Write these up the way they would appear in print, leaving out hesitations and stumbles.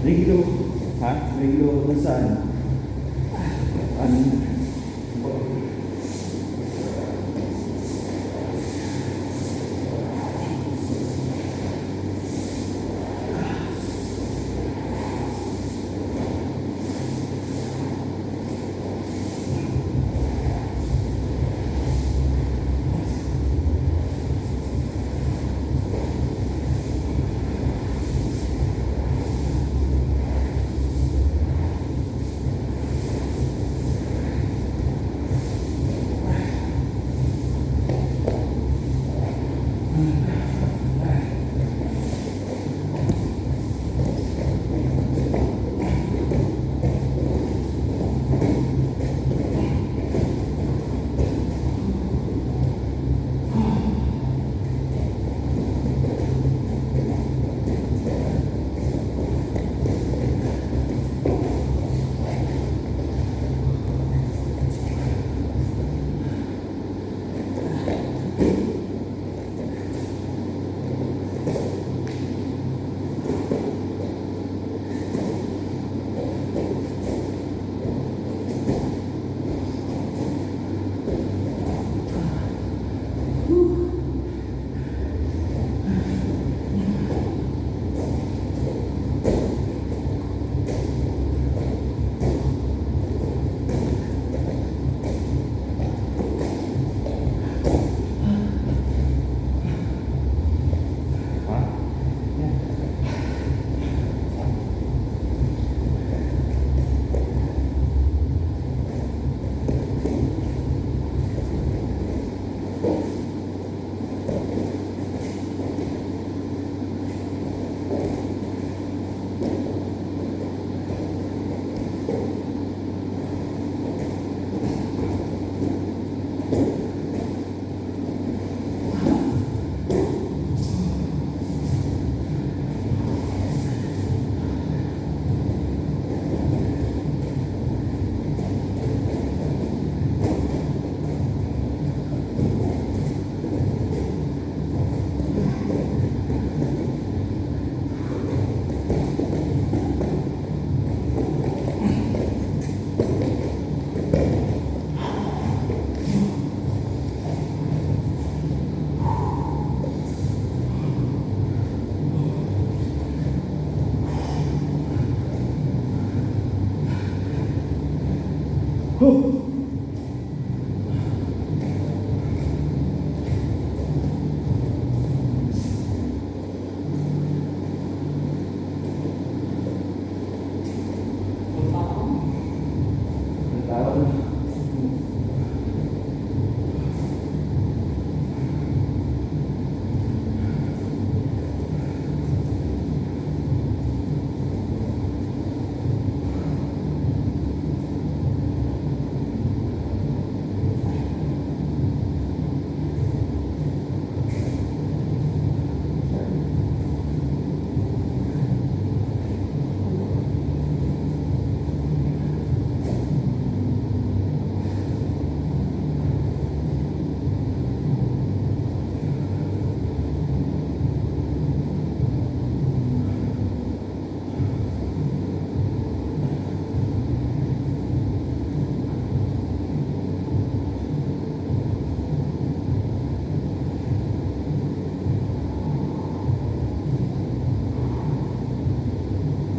Reglo. Ha? Reglo na saan? Ano?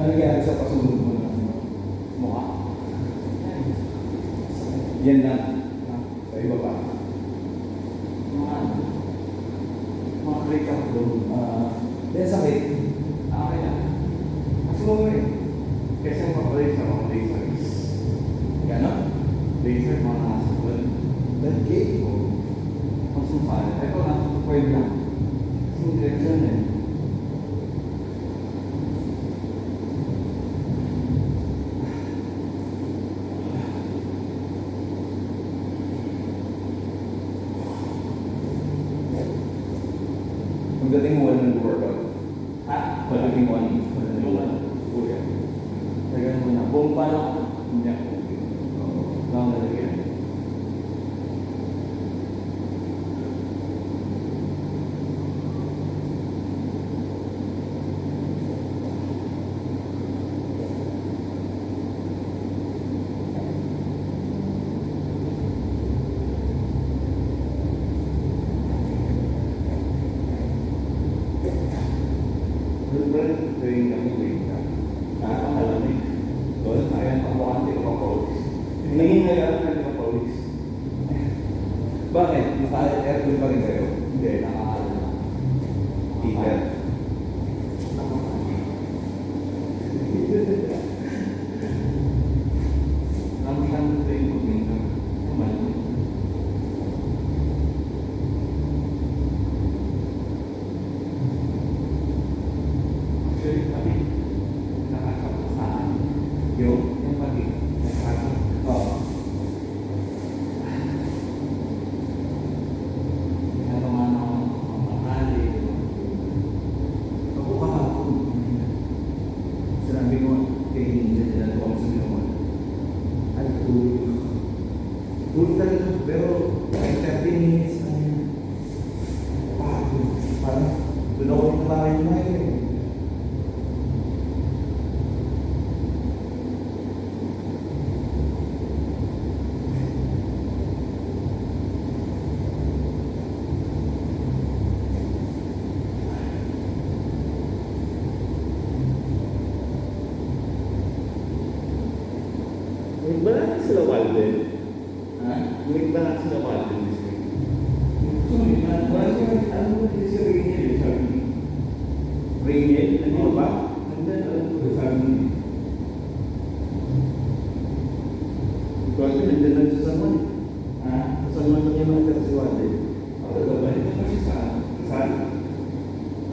Nangyari sa pasunod mo ng mukha? Yan lang. Sa iba pa. Mga break-up doon. Dahil sakit. Okay lang. Mas mo eh. Kasi mag-break sa mga laser. Gano'n? Laser, mga nakasabal. That cake? Mas mukha. Ito, nasa 2.5 lang. Kasi direction eh. Pagdating mo ng workout. Ha? Pagdating mo ng kuya. Tagal mo na. Bomba lang. Hindi ako. Lang nalagyan. wait ka, wait ka. Nakakalamig. Doon, kaya kabukan, hindi ka mapawis. Naging nagano ka, hindi ka mapawis. Bakit? Naka-aircon pa rin kayo? Hindi, naka-ano. Heater. Namihan mo tayo mag-minta. Naman. Actually, kami, nakakapasaan. Yung pati, nakakapasaan. Oo. Ano man ang mahali. Ako kahapon. Sinabi ko kay Hindi, sinabi ko sa ginawa. Ay, tulog. Tulog talaga, pero like 30 minutes na yun. Parang, doon ako yung tayo na yun. Nagbalak sila Walden. Ha? Nagbalak sila Walden this week. Sorry, ano mo din si Rainier, sabi niya. Rainier? Ano ba? Nandiyan, alam ko, sabi niya. Walden, nandiyan lang sa San Juan. Ha? Sa San Juan lang yung nakatira si Walden. Ako, babalik na kasi sa saan?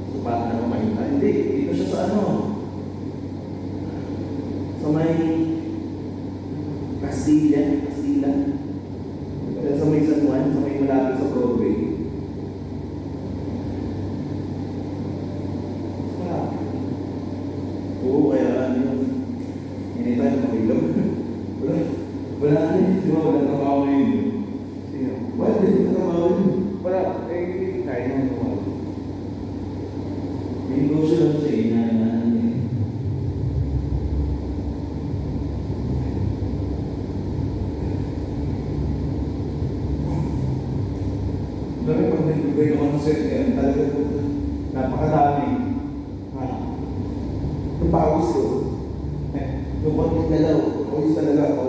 So, paano na makita? Hindi, dito siya sa ano. Sa may Castilla. Kaya sa may San Juan, sa may malapit sa Broadway. Oo, kaya ano yun. Anytime makilap. Wala na yun, di ba? Wala trabaho ngayon yun. Sino? Wala din sa trabaho yun. Wala, kaya nang trabaho. May negosyo lang siya, inaanahan niya. Dami pag nagbibigay ng concert yan, talaga po, napakadami. Ha? Yung pawis ko. Yung konting galaw, pawis talaga ako.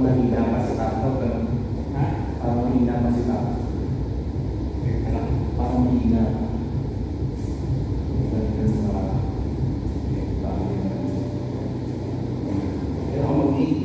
mahina pa si Tataw, ganun. Ha? Parang mahina pa si Tataw. Parang mahina pa. Kaya ako mag-eat.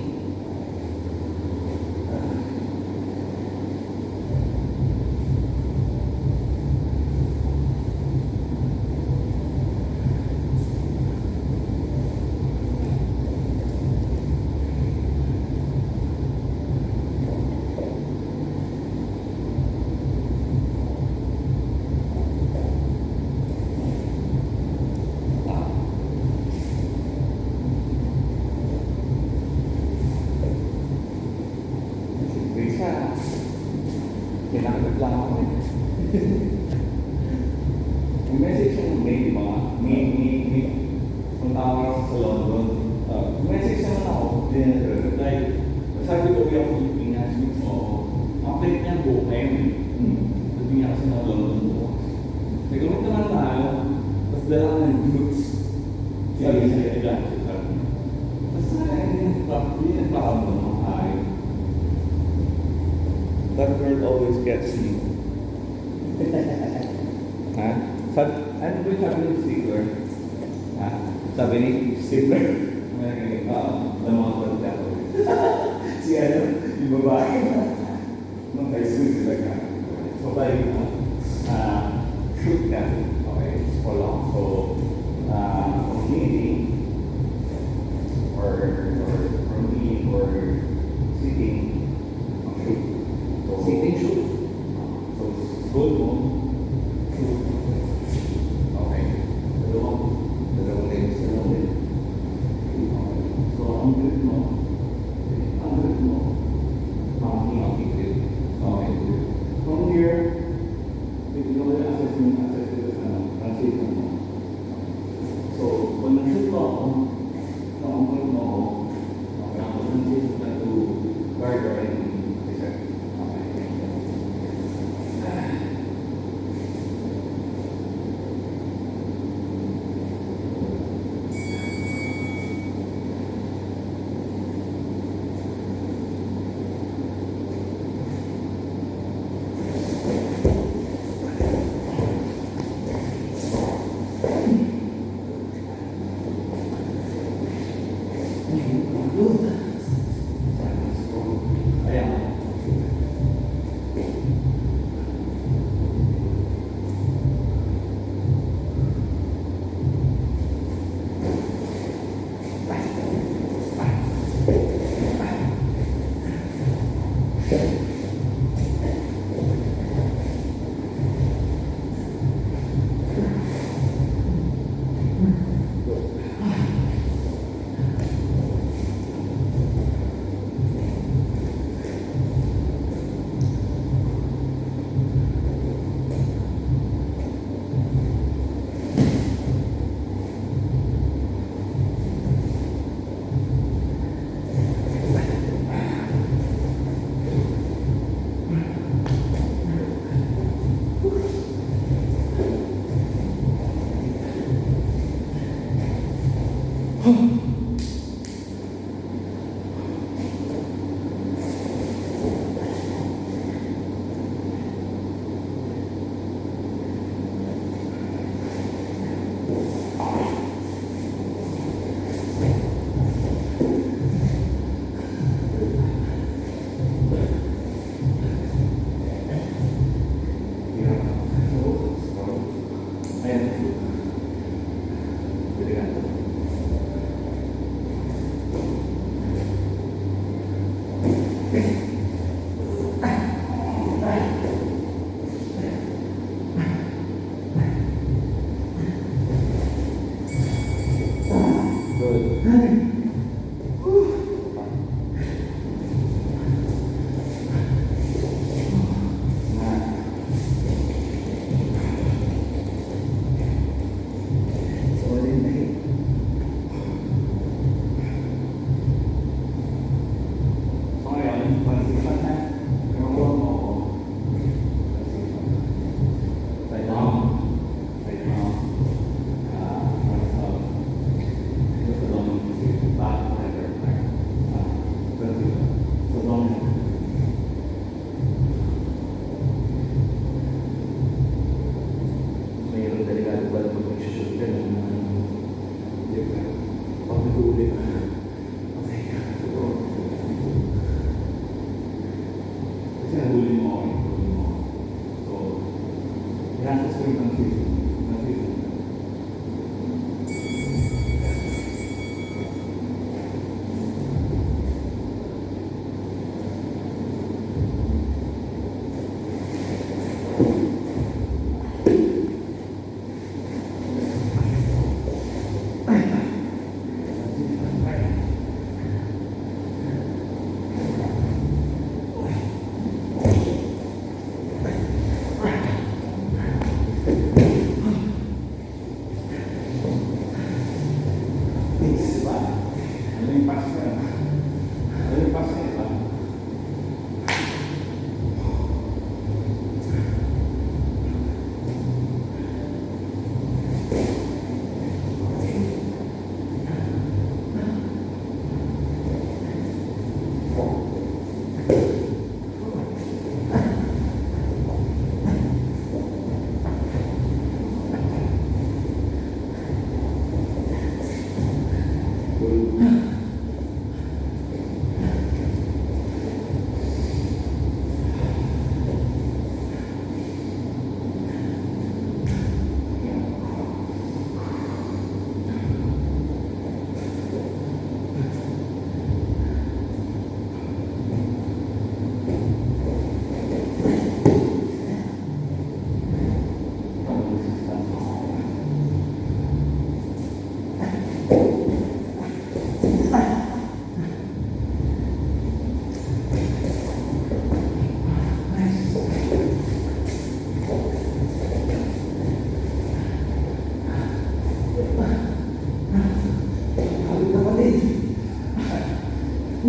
Tinakot lang ako eh. Yung message yung may, di ba? May, kung tawag ako sa London, message naman ako, hindi na reply. Sabi ko, kaya ako Pilipinas, ang plate niya buo ngayon eh. Sabi niya kasi na London buo. Nagamit naman tayo, tapos dala ka ng goods. Sabi siya, sabi niya. Basta hindi nagpakaroon ng ayaw. That girl always gets me. Ha? Ano ba yung sabi ng sticker? Ha? Sabi ni sticker? Lamakot ako. Si ano? Yung babae. Nung high school sila ka. So, balik na. Shoot ka. Okay? For long. So, community or meeting or sitting, shoot. So, sitting shoot. So, good mo. Shoot. Okay. Dalawang legs. Okay. So, ang grip mo, ang grip. Okay. From here, ito mo yung assessment transition mo. So, kung nag-shoot mo ako, ang point mo ako, ang transition na to guard or anything. Okay. Ayan.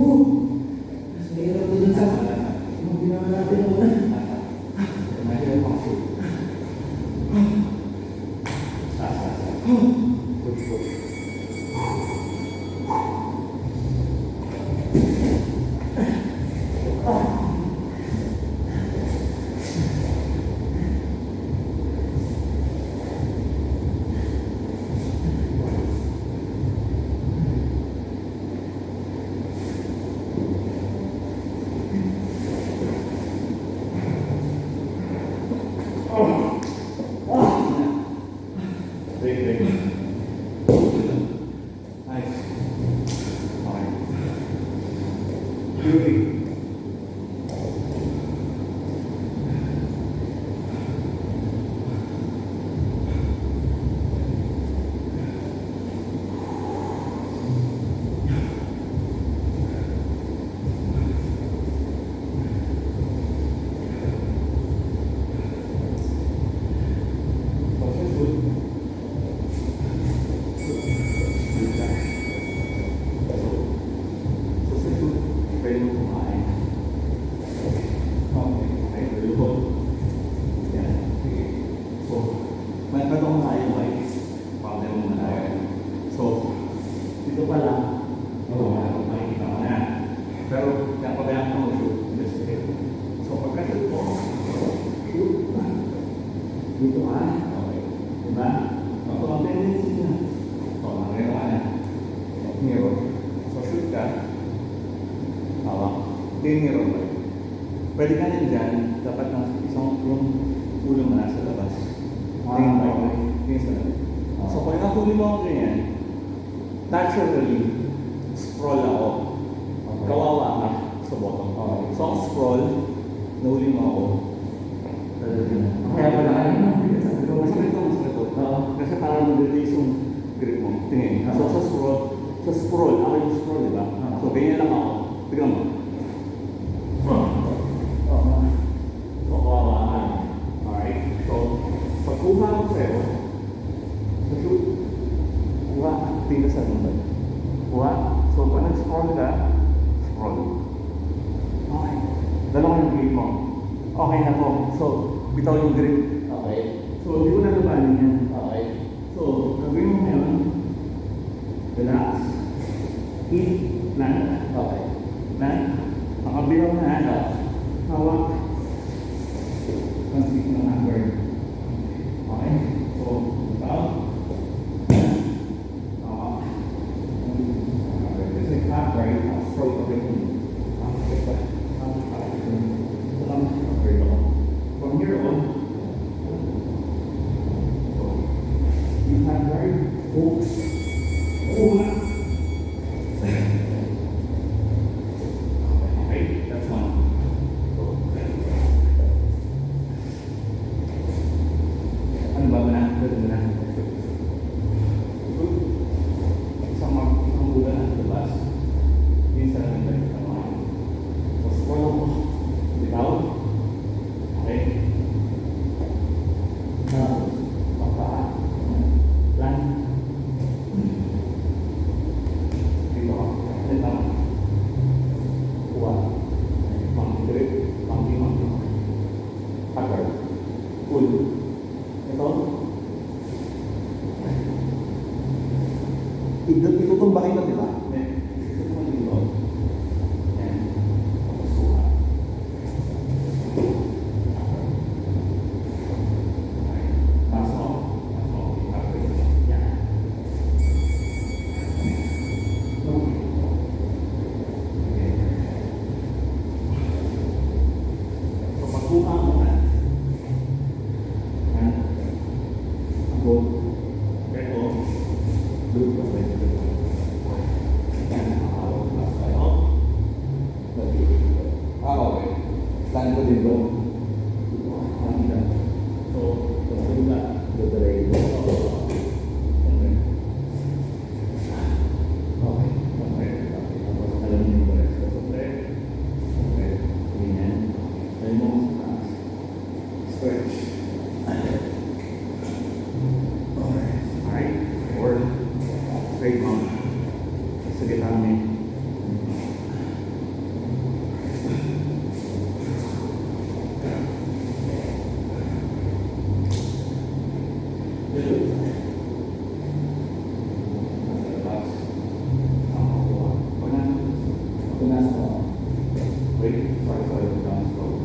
Mas mahirap ko dun sa mga ginawa natin una. Mahirap ang shoot. Good. Break. Nice. Okay. Beauty. Dito pa lang, makikita mo na. Pero, yung pabayaan mo shoot, just okay. So, pagka-shoot mo, shoot. Dito ka, okay. Diba? Ito ang tendency na. Ito, nakita ka na. Mirror. So, shoot ka. Hawak. Mirror ba? Pwede ka rin dyan, dapat na isang yung ulo mo nasa labas. Tingin mo, tingin sa labas. So, pag nakuli mo ako ganyan, naturally, scroll ako. Kawawa ka sa bottom. So, ang scroll, nahuli mo ako. Kaya pala kayo, no? Masakit ito. Kasi parang mag-release yung grip mo. Tingin. So, sa scroll, ako yung scroll, di ba? So, ganyan lang ako. Tignan mo. So, kawawa ka. Alright. So, pagkuha ko sa'yo, sa shoot, kuha, tingnan sa number. Kuha. So, pag nag-scroll ka, scroll. Okay. Dalawa yung grip mo. Okay na po. So, bitaw yung grip. Okay. So, hindi ko na labanin yan. Okay. So, gagawin mo ngayon, relax, eat, land. Okay. Land. Nakabilaw na ano. Hawak. Consist ng number. Okay. So, bitaw. Kasi clap, right? Scroll pa rin. From here on, you have right hook. Okay, that's one. Ano ba na? Pwede mo na. Isang bulan na labas. Minsan lang tayo tamahan. So, scroll mo. Bitaw. Okay. Papa. Lan. Dito ka. Dito. Kuha. Pang-grip. Pang-timang. Tagal. Pull. Ito. Itutumbakin mo, di ba? Ito mo dito. Yan. Tapos kuha. Pasok. Yan. Okay. So, pagkuha mo na. Yan. Ako. Ito. Loop ka ba? Yan. Nakawag na kayo. Okay. Stand ko din doon. So, pagkuha. Dodray. Okay. Okay. Okay. Tapos alam niyo yung rest. Okay. Okay. Ganyan. Tayo mo sa taas. Stretch. Okay. Alright. Or straight mount. Sige kami. Wait, sorry, down slow.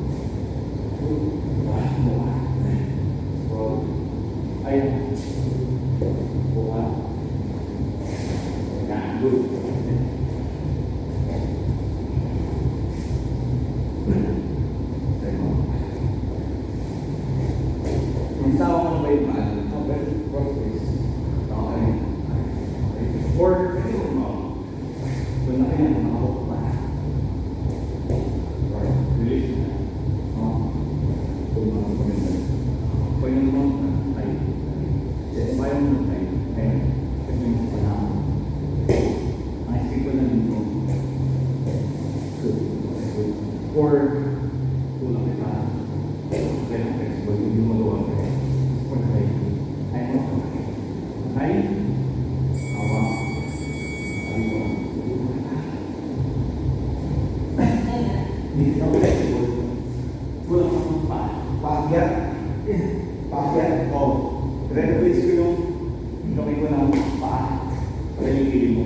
Scroll. Ayun. Buka. Yan, good. Yung tawa mo na ba yung maal? Crossways. Okay. Or, pwede mo. Kung na kaya, nakahok pa. Right. Release na. Kung mga paganda. Kung yung mga ay. Yes, bayan mo na tayo. Ayun. Ito yung panahon. Ang isip ko na dito. Good. Or, kulang kita. Kaya flexible yung magawa ko. Or ay. Ay mo. Ay. Awa. Ay mo. Hindi ka flexible. Kulang ka ng pa. Paakyat. Paakyat. Oh. Renovate ko yung gawin ko ng paa. Kaya yung kili mo.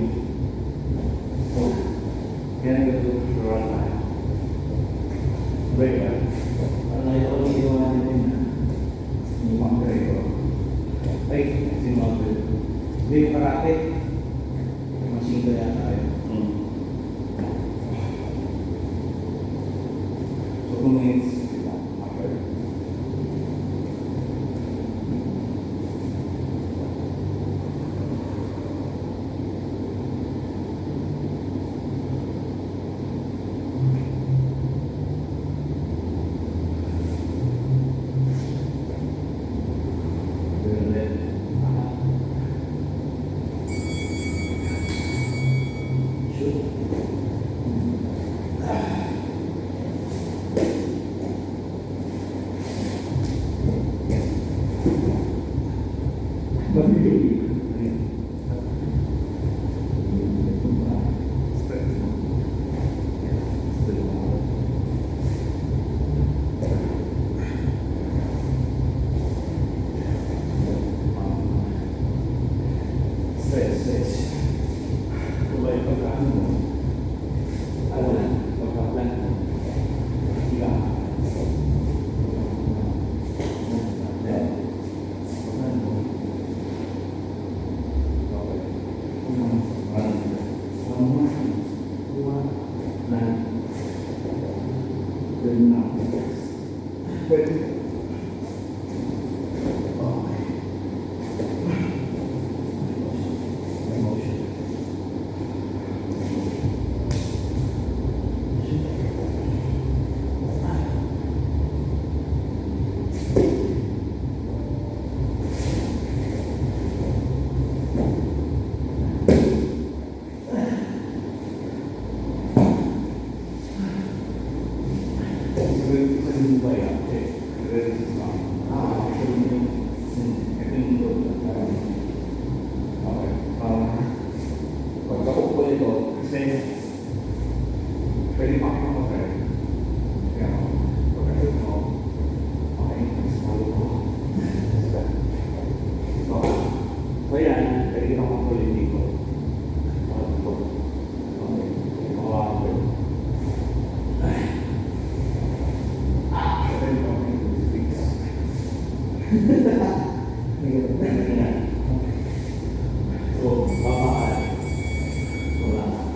So, kaya nagagawa ko run tayo. Break ba? Parang nakita ko yung ginawa natin na yung mga break ko. Ay, si mga break. Hindi yung karate. Yung machine ko yan tayo. So, 2 minutes. Okay. Stretch. Kulay pagkaan mo. Ano na? Pagka-plan mo. Higa. Then, pagkaan mo. Okay. Then now. Pwede. Okay. Emotion. Pwede pa ako mag-try. Kaya pagkakit mo, okay, mag-small ko. So yan, pwede ka mag-quality ko. Okay, makawa ko. Pwede ka mag-fix. So, babaan. Wala na.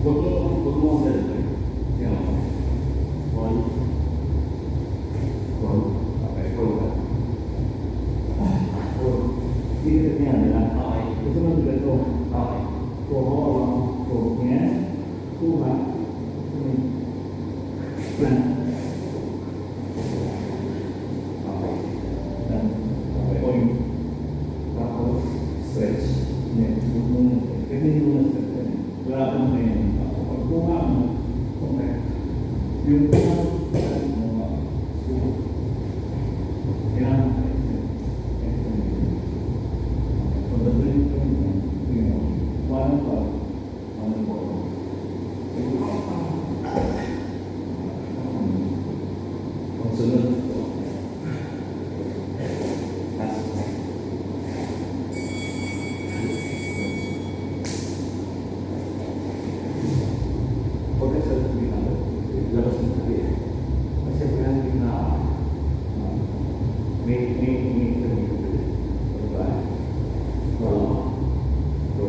Huwag mo ang lalagay. Yan ako. One. Okay, scroll ka. Hindi ka niya nila. Okay. Gusto mo nila ito. Okay. So, yan. Kuha. Plan. Okay. Then, okay. Point. Tapos, stretch. Yan. Kasi hindi mo na-stretch yan. Wala pa naman yan. Pagkuha mo, okay. Yung kuha mo, kailangan mo pagdatuloy ko yun, parang pa, po. Pagsunod ko, Huwag ka sa gitna. Labas mo tabi. Kasi pag nasa gitna ka, may diba? Oo. Go.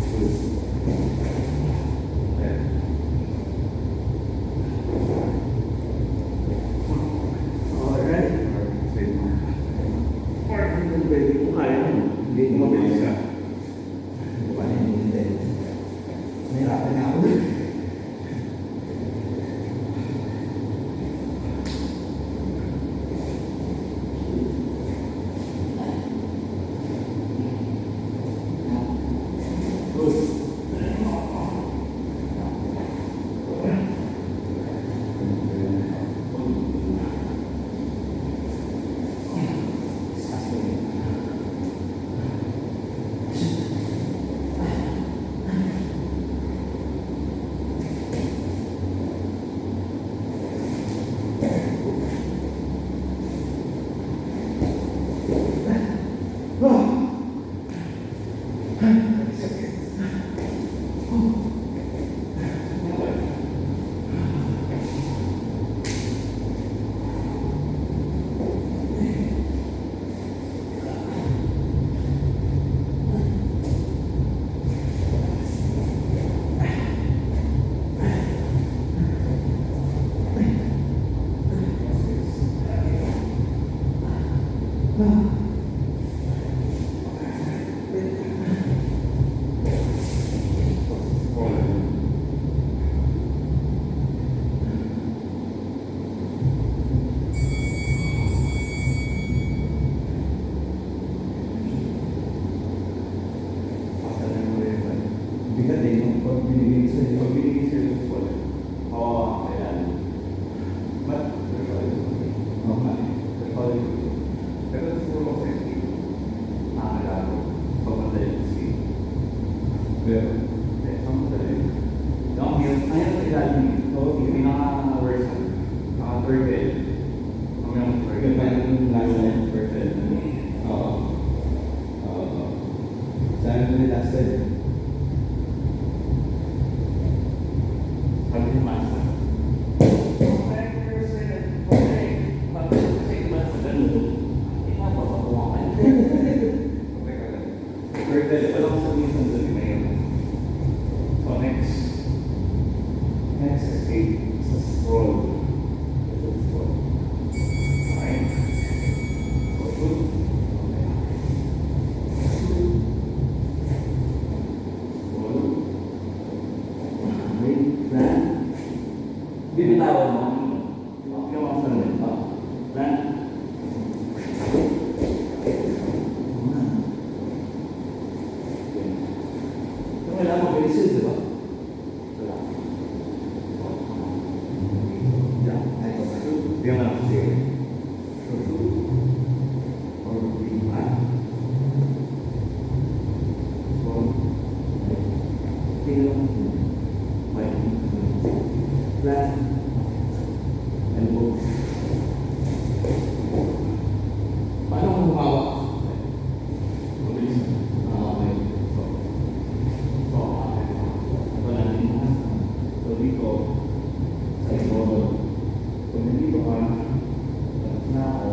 Good. Okay. Alright. Straight mo. Parang yung baby mo kaya mo. Hindi mo mabilis ka. Bukan na yung hindi. Nahirapan na ako. Bigat eh, no? Pag binigay sa'yo. Pag binigay sa'yo yung school, hawakan ka yan. But, pero siguro ako sa isip, nakakalago, pag madali yung isip. Pero, sa madali, downhill, ayaw sa ilalim. So, yung pinaka-worst, naka-turtle. Kami ang turtle. Yung parang last time. Turtle. Oo. Oo. Saan ko nila last time? Sabi ni Master, okay, kasi iba sa ganun, ipapapakuha ka. Turtle, walang sabihin sa dali na yun. So next escape sa scroll. Sa scroll. Okay. So shoot. Okay. Scroll. Okay. Plan. Bibitawan mo. Yung mga sarili pa. Plan. Yung wala mo, bilisin, di ba? Wala. Yeah. Ay, ko ba? Yung anak ko siya. Or lima. So, tingnan mo. May plan. And move. Paano mo humawak? Mabilis. Okay. Ito natin. So, dito, sa ito, kung nandito ka, tapos na ako,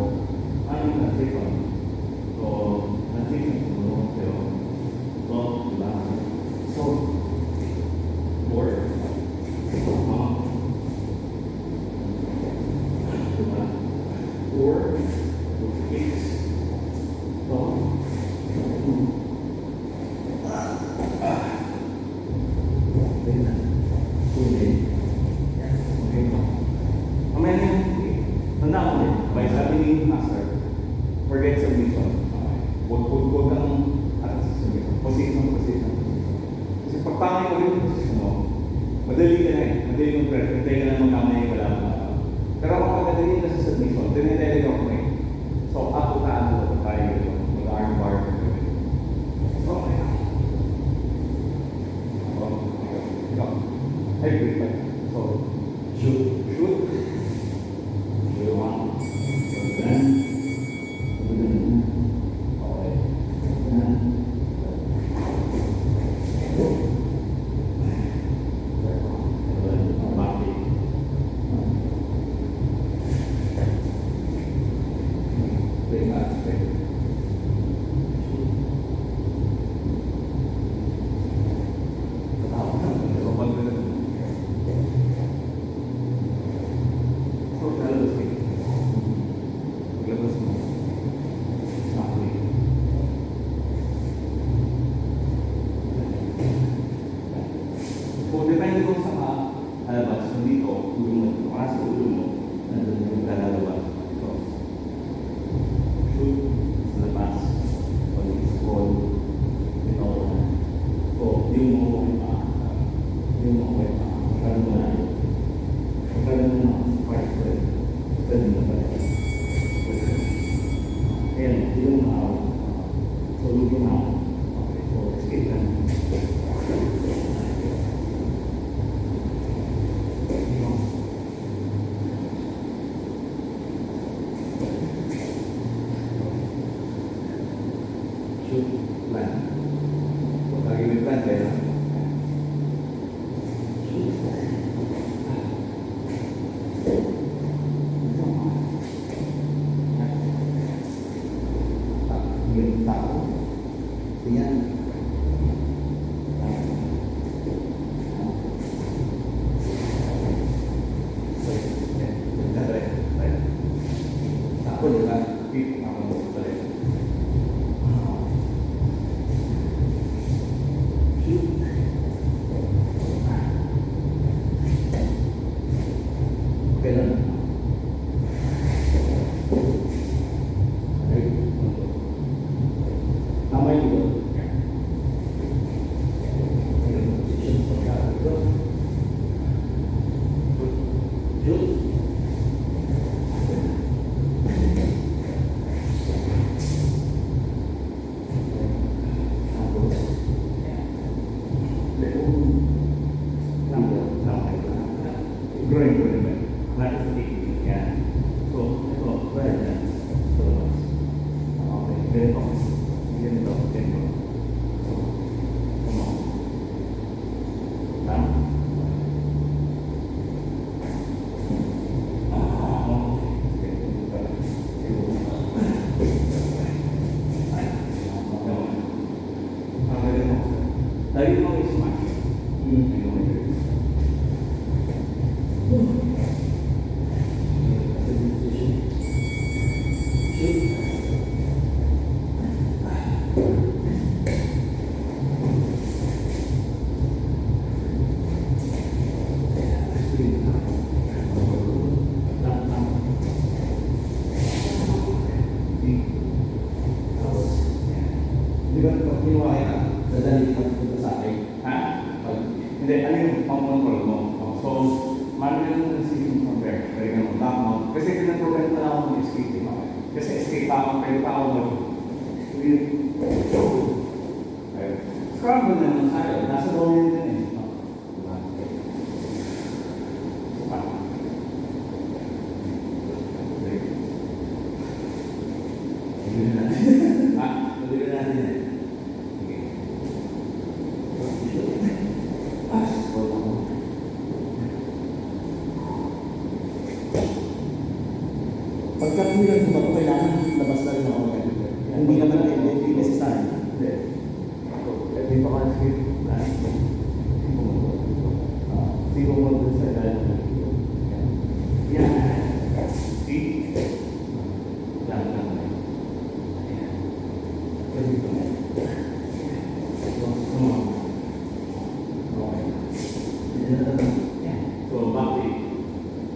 ano yung transition? So, transition sa mga pero, so, diba? So, board. Diba? Or, case. So, okay na. Tunay. Okay mo. Mamaya na yung tanda ko din. By sabi ni Master, forget submission. Huwag kang atas sa submission. Position. Kasi pagpangay mo rin yung position mo, madali ka na eh. Madali yung pressure. Hintay ka na magkamay, wala mo na. Pero kung magdadali ka sa submission, tinitele ko eh. So, aputaan mo ito tayo dito. Mag-arm bar. So, okay na. Ikaw. Ay, wait pa. So, shoot. You want. So, then. Okay. yung mo ko pa. Yung mo ko pa. Magkaroon mo na. Magkaroon mo na. Pwede na pala. Ayan, yung maaw. So, yung maaw. Okay, so, escape lang. Shoot plan. Kung lagi may plan, kaya shoot. Yung tao. Yan. Ako, di ba? Ako, balik. Kailan? Namay dito. Position pagkakas ito. Shoot. Growing ko naman. Nakikita yan. So, ito, right na. So, okay, ganito. Ganito, ganito. So, come on. Tama? Okay. Ay, okay. Okay, ganito. Lagi mo i-smash. Di ba pag kinuha ka, dadali ka punta sa akin? Ha? Hindi, ano yung pang-control mo? So, manual na decision from there. Pwede ka mag-lock mo. Kasi pinag-prevent na ako mag-escape. Kasi escape pa ako, pero pa ako scramble na naman tayo. Nasa loob yun din eh. Diba? Tuloy na natin. Ha? Tuloy na natin eh. Pagka pumilang ko ba ito, kailangan labas na rin ako. Hindi naman hindi necessary. Hindi. Hindi pa ka-escape. Sigo mo doon sa ilalim. Yan. See? Lang lang. Ayan. Pwede ko na. Okay. Yan. So, back way.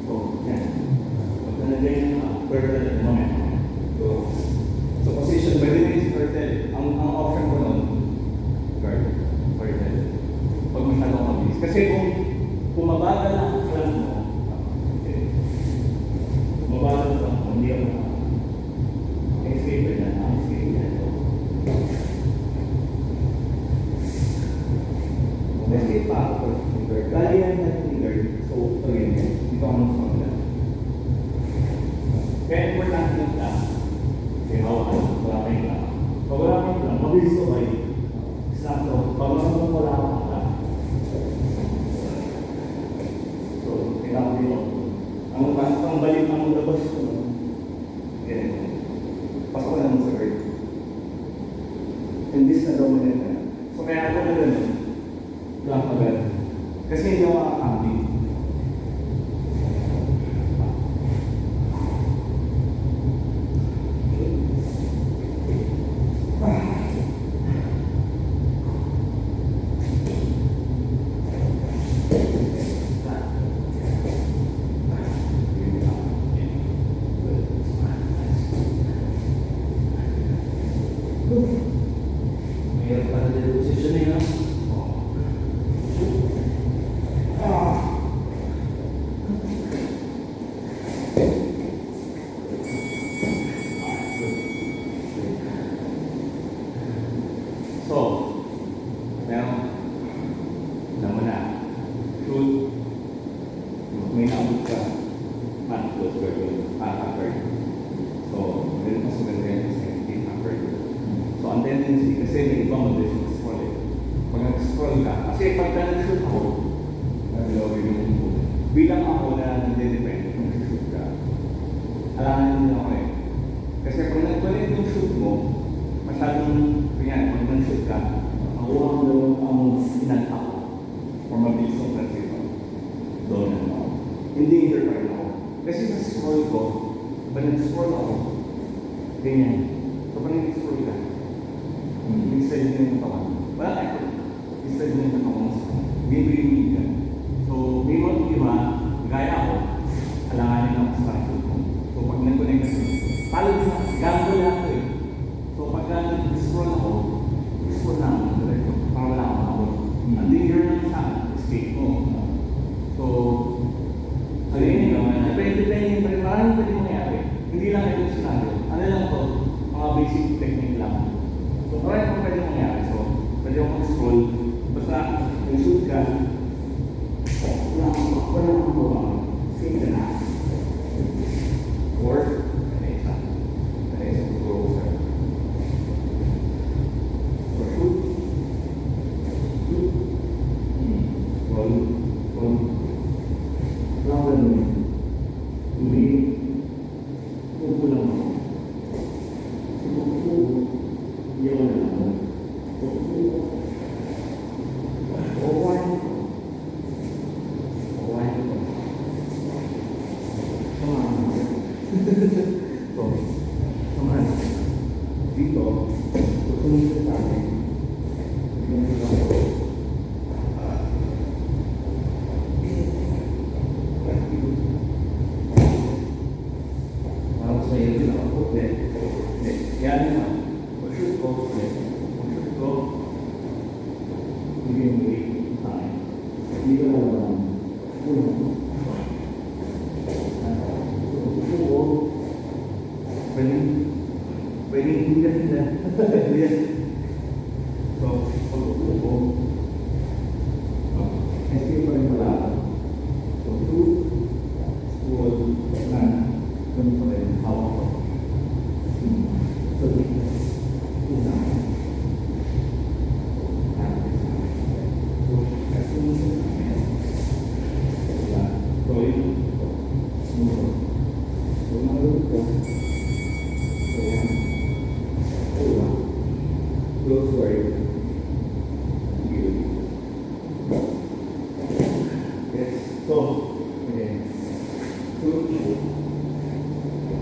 So, yan. Pagka na-gain turtle moment. So position, pwede rin si turtle. Ang option ko nun, guard, turtle. Pag masyadong mabilis. Kasi kung mabagal ang plan mo, mabagal lang mo, hindi ako escape na, escape na. Escape pa ako, guard. Kali yan natin guard. So, again, dito ako nung sa kaya importante yung lang. Kaya hawakan, wala kayong lang. Pag wala kayong lang, mabilis ko kayo. Exacto. Pag wala kang lang. So, kailangan din ako. Ang balik ang labas ko. Ganyan. Pasok ko naman sa guard. Imbis na dominant na. So, kaya ako na gano'n. Lang agad. Kasi hindi ako makakambing. Mayroon pa na din position eh, no? Kasi pagka nag-shoot ako, nag-lower yung upo. Bilang ako na nagde-depend kung shoot ka, alangan din ako eh. Kasi pag nag-connect yung shoot mo, masyadong, ganyan, pag nag-shoot ka, makuha mo daw ang inanta ko or mabilis yung transition. Doon na ako. Hindi either pa rin ako. Kasi sa scroll ko, pag nag-scroll ako, ganyan. So pag nag-scroll ka, i-slide mo yung katawan. Wala tayo. I-slide mo yung katawan mo. Bibili ka. So may mga iba, gaya ako, alanganin ako sa shoot ko. So pag nag-connect kasi, talo din ako. Gamble lahat ko eh. So pagka nag-scroll ako, scroll na ako. Diretso. Para wala akong ako. Ang danger lang sa escape mo. So, ayun yun. Depende pa rin. Maraming pwede mangyari. Hindi lang itong scenario. Ano lang to? Mga basic technique lang. So, maraming pa pwede mangyari. So, pwede ako mag-scroll. Basta, yung shoot ka, wala akong bawa. Same ka na. Or, ano isa? Ano isa tuturo ko sa'yo? Or shoot. Shoot. Roll. Roll. Wala ko lang yun. Hindi. Upo lang ako. Upo. Hindi ako lang ako. Upo. Upuan. Upuan ko. Samahan mo. So, samahan. Dito, susunod sa akin. Dito ako. Vamos a ir a la de ánimo, pues es todo, pues todo, muy bien, muy bien, aquí va uno, ven, bien, so, es que por el lado, tú, con el favor,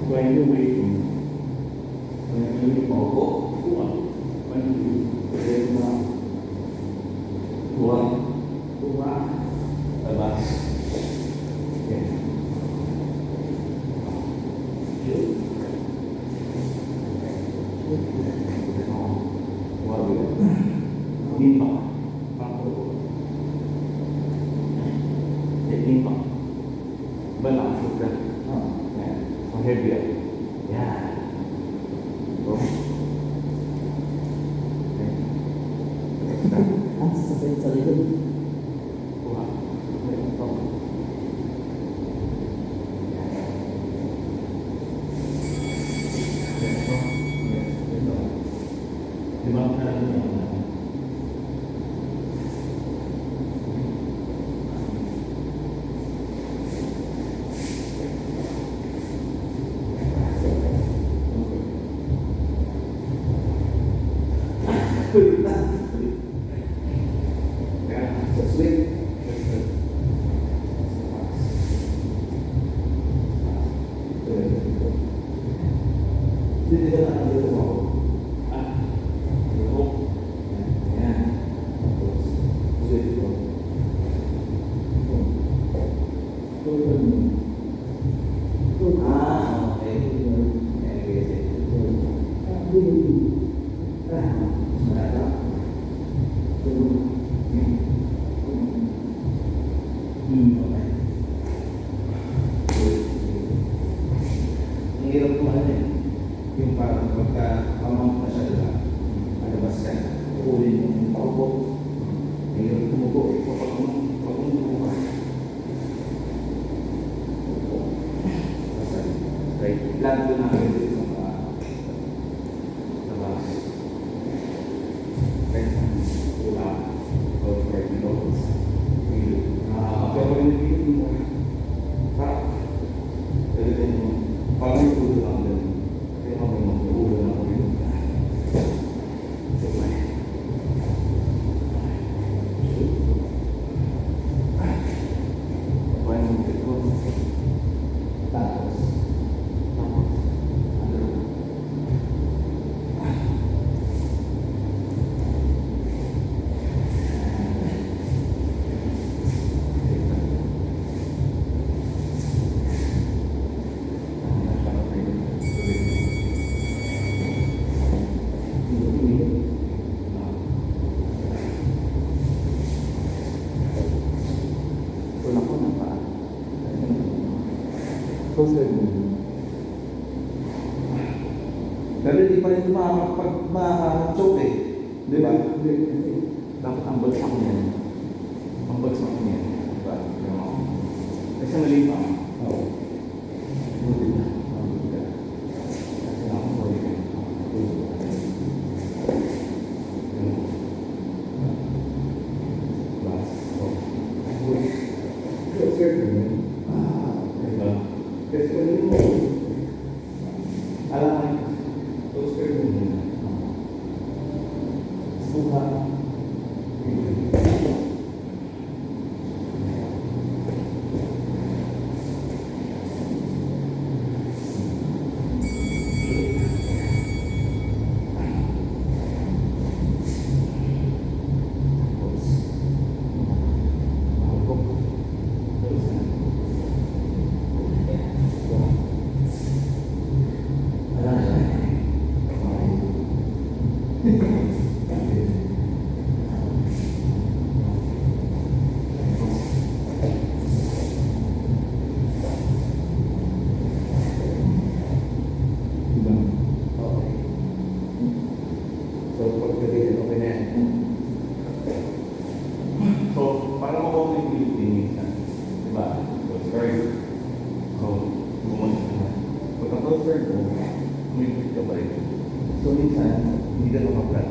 when you're waiting, when you go, when you labas. Okay. Limpa. Limpa. Balance sudah. So heavy. Ya. Sampai itu. Wah. Hirap mo ano eh, yung parang pagka-amount na siya diba, alabas ka, uulin yung paupo, hirap tumubo eh, pag tumubo ka. Right, plan ko na agad dito ng labas. Right, tula, over, dito. Parang, galitin mo. Parang yung ulo lang din. Kaya mga yung ulo lang ko yun. Sabay. Sabay mo dito. Tapos. Tapos. Under. Wala ko na pa. So, pero hindi pa rin makakapag-choke eh. Di ba? Dapat ang bagsak niya. Ang bagsak niya. Diba? Kasi mali pa. Oo. Buti na. Buti na. Kasi ako mali ka. Kasi ano mo? Alam mo, toaster mo muna. Suka. So, pagkabili, okay na yan. So, para makuha yung Philippines, diba? So, it's very good. So, bumunod ka na. Pagka-closer ko, umipit ka pa rin. So, minsan, hindi ka makaplan.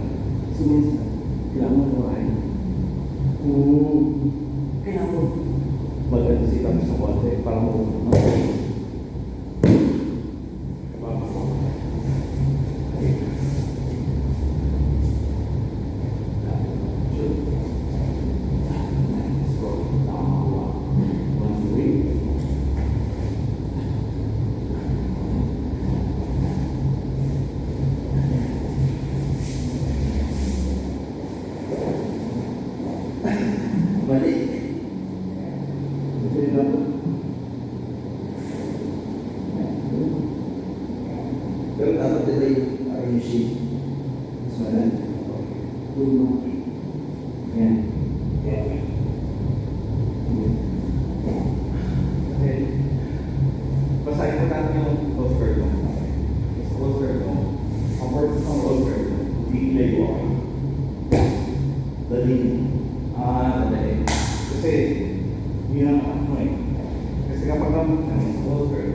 So, minsan, kailangan mo ay kailangan mo mag-sit-up sa konti para mo balik. Kasi dapat. Pero dapat nila yung RUC. Mas malan. Puno. Yan. Okay. Basahin ko natin yung poster ko. Sa poster ko, ang words ng poster ko, delay walking. Dali. Madali. Kasi, yun ang ano eh. Kasi kapag naman ang closer,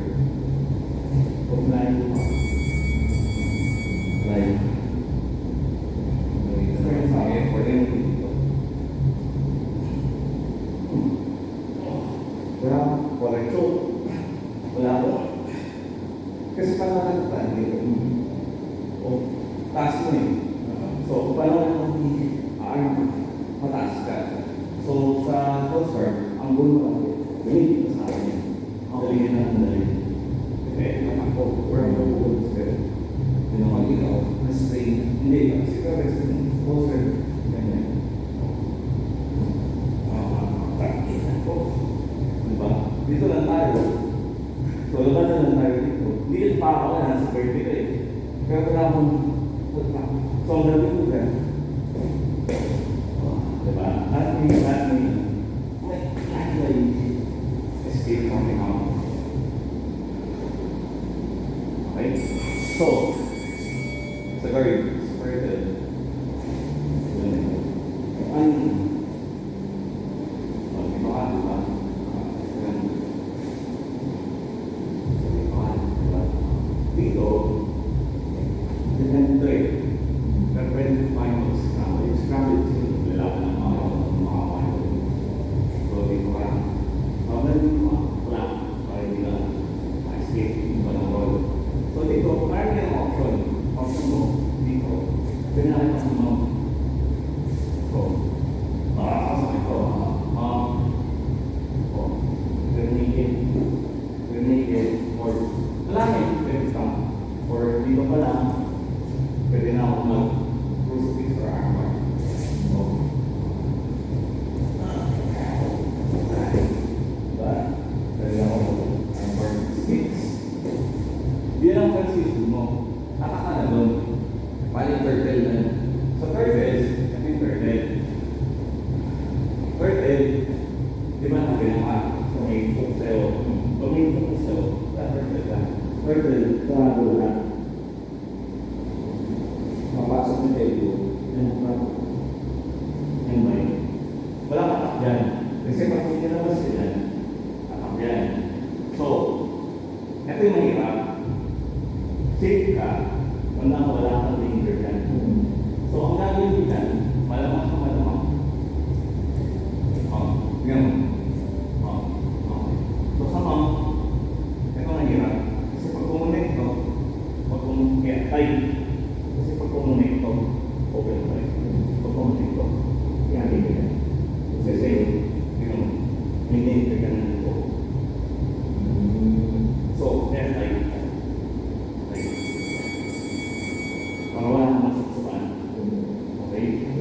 offline mo. Like, ito yung sa akin, pwede mo dito. Wala choke. Wala ko. Kasi pangalan dito. O, taas mo eh. So, paano mataas ka. So, sa closer, ang gulo ka, dali sa akin. Dali na ang dali. Okay, ako, where am I going to go? Pag ikaw, na-strain, hindi, kasi ikaw, closer, ganyan. Takita ko. Diba? Dito lang tayo. So, laban na lang tayo dito. Hindi pa ako na nasa vertical eh. Pero wala akong, so, ang gawin ko ka, diba? At may escape from the house. Okay? So, it's a very good. Dito, ganito eh. Pero pwede finals scramble. Yung scramble, lalaban ng mga finals.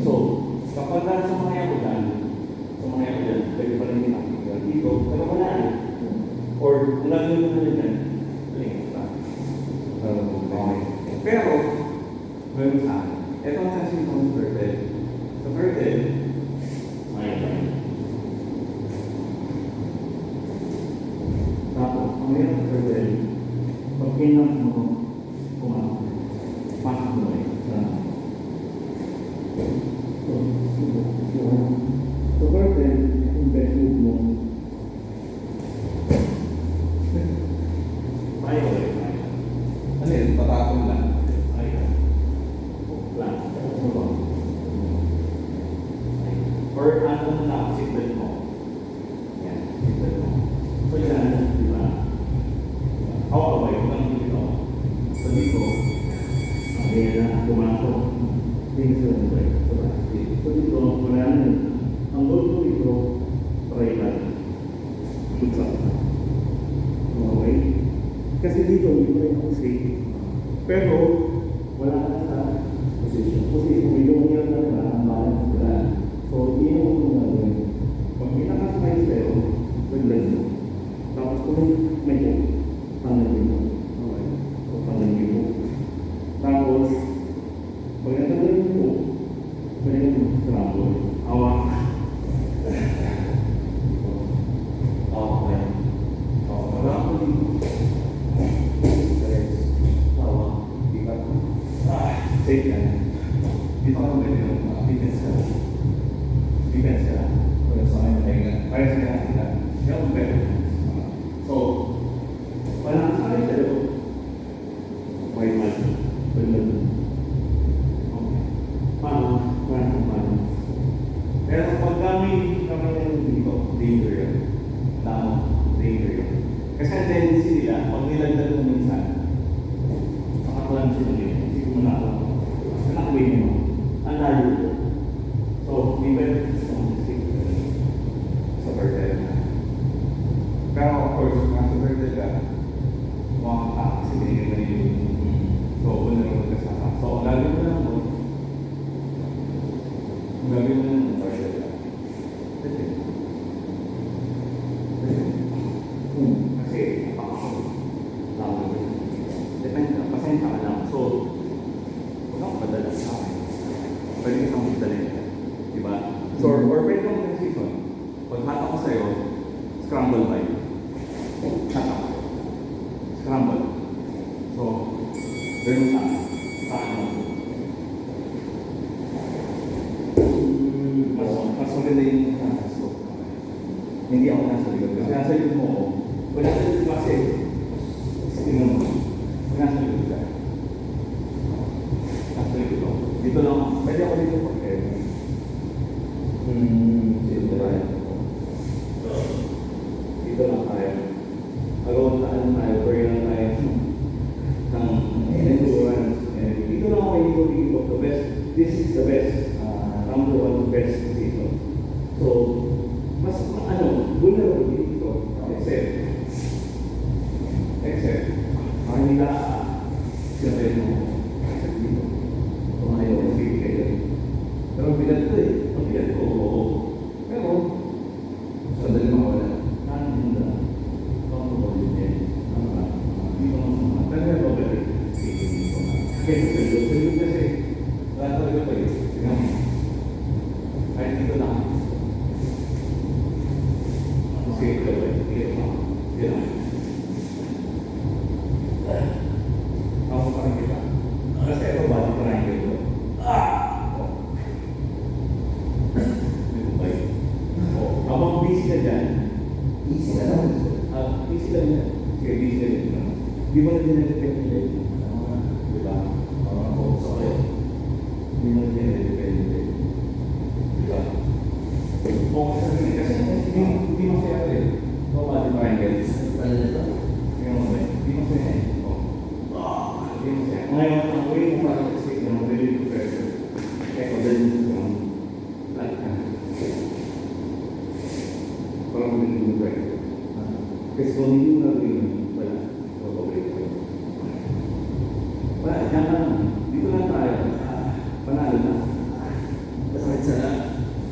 So, kapag sa mga yakulan, pwede pa rin nakikita dito, pero wala na. Or, ang gagawin mo na rin yan, link pa. Okay. Pero, gawin sa akin. Ito ang kasi itong turtle. Sa turtle, may tapos, ang mayroon sa turtle, pag kinang mo, pasok mo rin sa turtle, yung best move mo, tayo ulit. Ano yun? Patapon lang. Or ano na seatbelt mo. Yan, seatbelt mo. So yan, di ba? Hawak ba yung dito? So dito, yan na, pumasok. Dito sa brake. So dito, wala na yun. Ang goal ko dito, try lang. Okay? Kasi dito, hindi ko rin ako safe. Pero, wala ka sa position. Position, yung yan na ba, ang balance ko na. So, yun yung kung gagawin. Pag may nakasakay sa'yo, waglag mo. Tapos kung may po, panagin mo. Okay? So, panagin mo. Tapos, pag natanggalin mo, pwede mo scramble. Hawak. Hawak ko yan. Hawak ko dito. Hawak. Diba? Safe yan. Dito ka pwede yung defense ka. Defense ka. Kaya sa akin pahinga. Kaya sa kanya sila. Kaya kung pwede. So, wala ang sakay sa'yo. White man. Pwede. Okay. Paano? Pero pag kami dito, danger yun. Tama, danger yun. Kasi ang tendency nila, pag nilagdag mo minsan, makakulang sila nila. Hindi ko muna alam. Nakawin mo. Ang layo ko. So, di ba yung sa birthday na. Pero of course, nasa birthday ka, makakata kasi binigay na yung so, una naman kasama. So, ang gagawin mo lang mo, ang gagawin mo lang mo, birthday ka. Kasi, napakasok. Depende ka, pasensya ka lang. So, huwag kang padala sa akin. Pwede kitang magdalhin ka. Diba? So, or pwede kang mag-season. Pag hatak ko sa'yo, scramble bike. Hatak. Scramble. So, gano'n sa akin. Sa akin mo. Mas maganda yung nasa ko. Hindi ako nasa likod. Kasi nasa likod mo ako. Wala sa likod kasi. Tingnan mo. Nasa likod ka. Nasa likod ako. Dito lang ako. Pwede ako dito pag-air. Dito tayo. Dito lang tayo. Agaw taan tayo. Pwede lang tayo. Ng endurance. Dito lang ako dito. The best. This is the best. Number one best dito. So, mas vulnerable dito. Except, parang nila sinabi mo, except dito. Kung ayaw, mas bibigay yun. Pero bigat ko eh. Bigat ko, oo. Pero, sandali mawala. Hindi ko masama. Pero may babalik. Kaya sa iyo kasi, wala talaga pa yun. Tingnan mo. Kahit dito lang. Sige, ito ba? Sige, ito. Sige lang. Ako pa rin kita. Kasi ito ba? Ito lang ito. Habang busy ka dyan, Easy na lang. busy lang yan. Sige, busy lang yan. Di mo na dinadepend nila yun. Diba? Di mo na dinadepend nila yun. Diba? Okay, kasi hindi masaya rin. Ito ba, di ba, Engels? Hindi masaya eh. Hindi masaya. Ngayon, ang way mo parang kasi yung really good pressure. Kaya ko din yung like ka. Parang really good pressure. Kasi kung hindi mo nagawin, wala. Pag-operate ko. Wala, dyan ka lang. Dito lang tayo. Panalo na.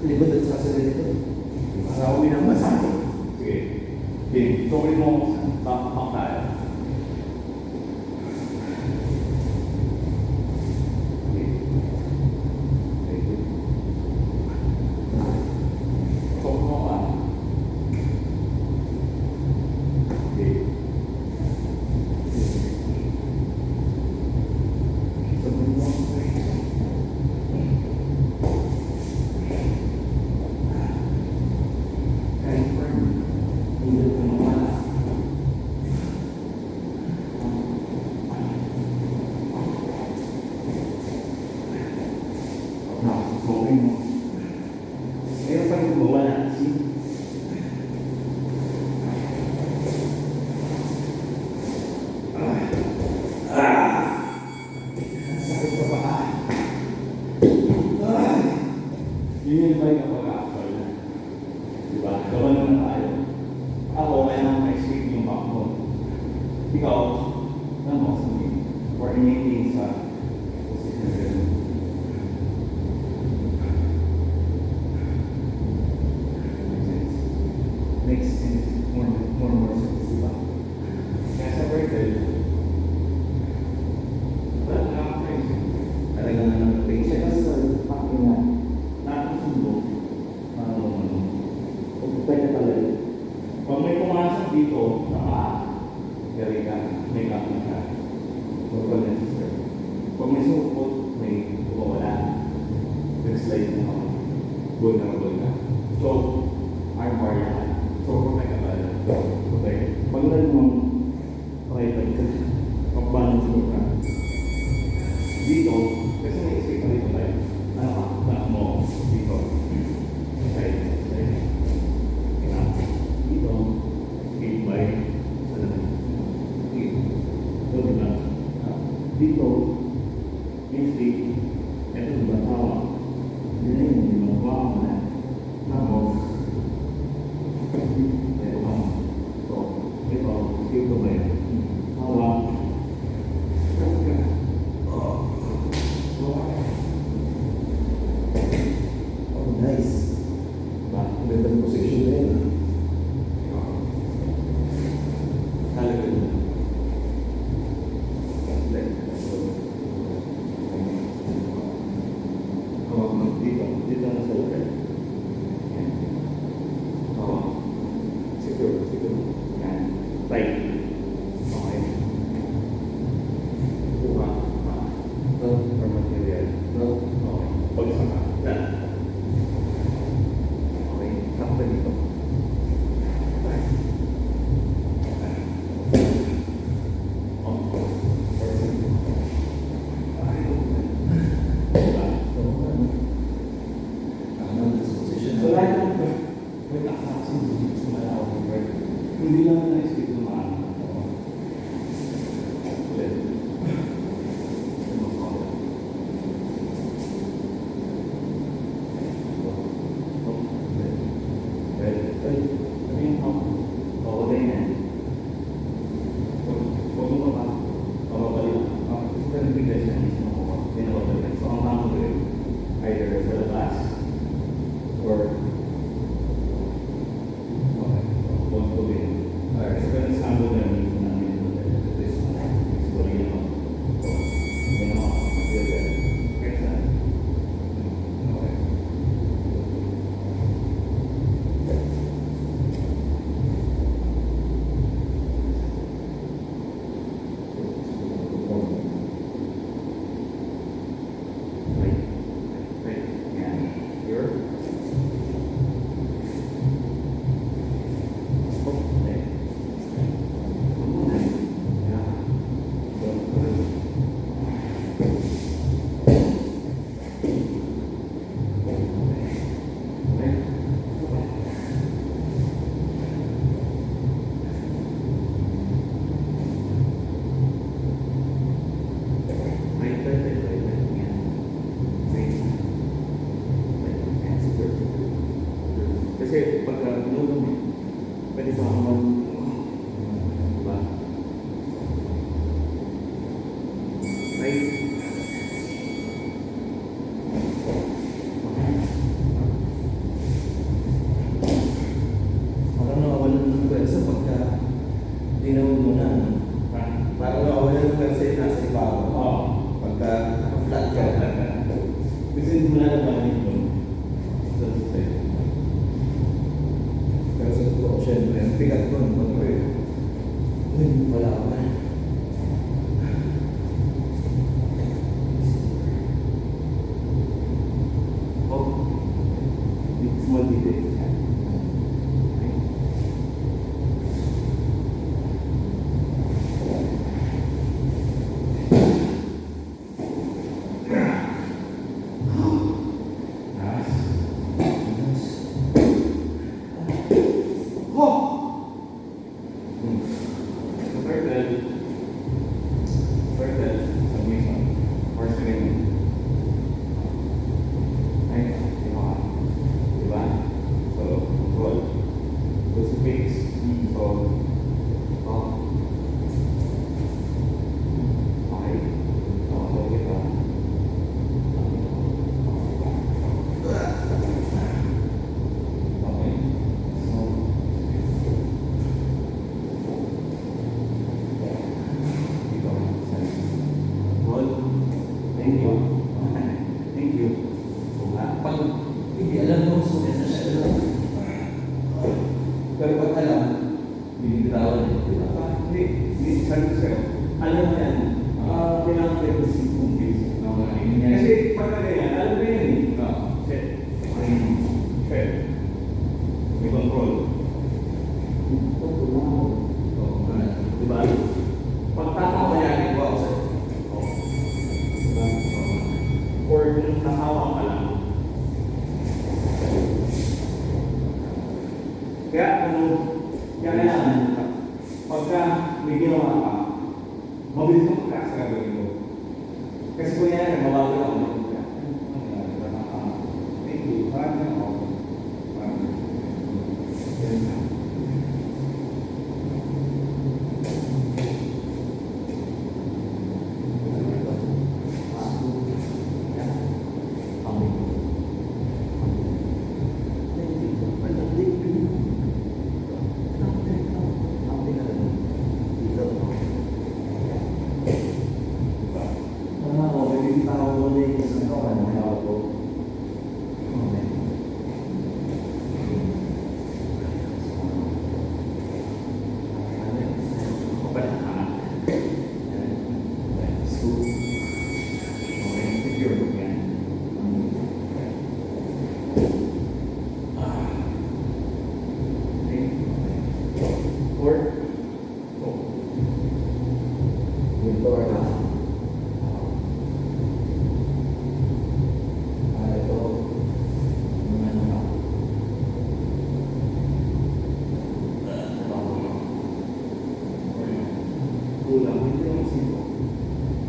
Likod at sa ganito. Para ako minamasahe. Sige. Ding, tuloy mo. Back tayo. Okay. Very good. Talk mo ka. Okay. Sabi mo. Kahit firm. Hindi ko mawala. Okay mo. Meron pa rin mawala. See? Sakit sa paa. Yun yung bike na pag-actual na. Diba? Gawan naman tayo. Ako, kailangan ma-escape yung back mo. Ikaw, alam mo, coordinating sa position na gano'n. Makes sense. More sense, diba? Kaya sa birthday, wala na ako friends. Talagang ano, patient. Paki nga, nakasundo, Pwede pala yun. pag may pumasok dito, gari ka, may kapit ka. Huwag ka necessary. Pag may sukot, may kumawala. Nag-slide mo ako. Good na. So, arm bar yan. So, protect ka pala. Okay. Pag nalala mo, pakipag ka. Pag-balance mo ka. Dito, kasi may escape ka dito tayo. Ano ka? Back mo. Dito. Side. Dito. Gate by. Sa naman. Ito diba? Dito. Instinct. Ito diba? Tawa. Yun na yun. Diba? Bawa mo na. Tapos. Ito ka. So, ito. Dito ba yan? Tawa. Oh, nice. Diba? Ang ganda ng position na yun. Talaga yun. Hawak mo dito. Dito na sa lapit. Yan. Hawak. Secure. Yan. Tight. Okay. Kuha. Ito for material. Okay. Pag-isa ka. Yan. Okay. Sakta dito. So, lahat ng may nakakasing dito sa malawak ng work. Hindi lang na-escape ng mga anak. Ulit. Either sa labas or huwag ko din. Alright, so ganun sa ambo na dito namin this siguro yun ako. So, yun ako, material. Kaya sa okay. Right. Yan. Here. Okay. Yeah. Kasi pagka nulong mo, pwede pa ako mag... Diba? Right? bigat ko ng pag-pray. Wala ako na. Oh, small details. Okay. Thank you. Thank you. Pag Hindi alam mo, sulit na siya. Pero pag alam, binibitawan niya, di ba? hindi, sabi ko sa'yo, alam mo yan, kailangan kayo kasi kung basic na mga yun. Kasi pag yan, alam mo yan eh. Set. Set. May control. Diba? Pagtatama yan, ikaw ako sa'yo. Diba? Or kung nakawa ka lang. Kaya kailangan pagka may ginawa ka, mabilis mo ka sa gagawin mo. Kasi kung yan, mabagal ako na ito. Thank you. Parang yan ako.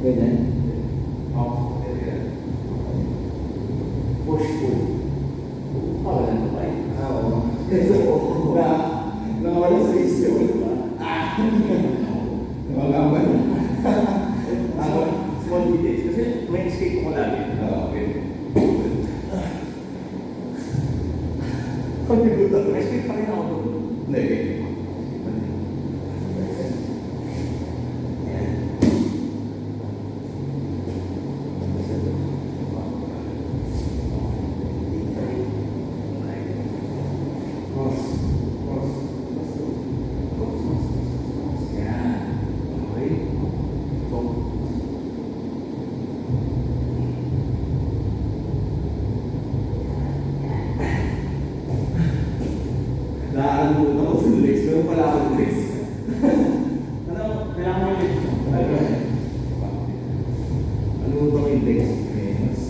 Ganyan. Push pull. Wala na ba eh? Oo. Kasi nakawala sa isip. Namagaman. Ako, small details. Kasi may escape ko lagi. Okay. Pag-igutan ko, escape pa rin ako doon. Hindi. Nakakalimutan ako sa legs, pero pala ako ng legs. Ano, kailangan mo yung Nalimutan ko yung legs. Yes.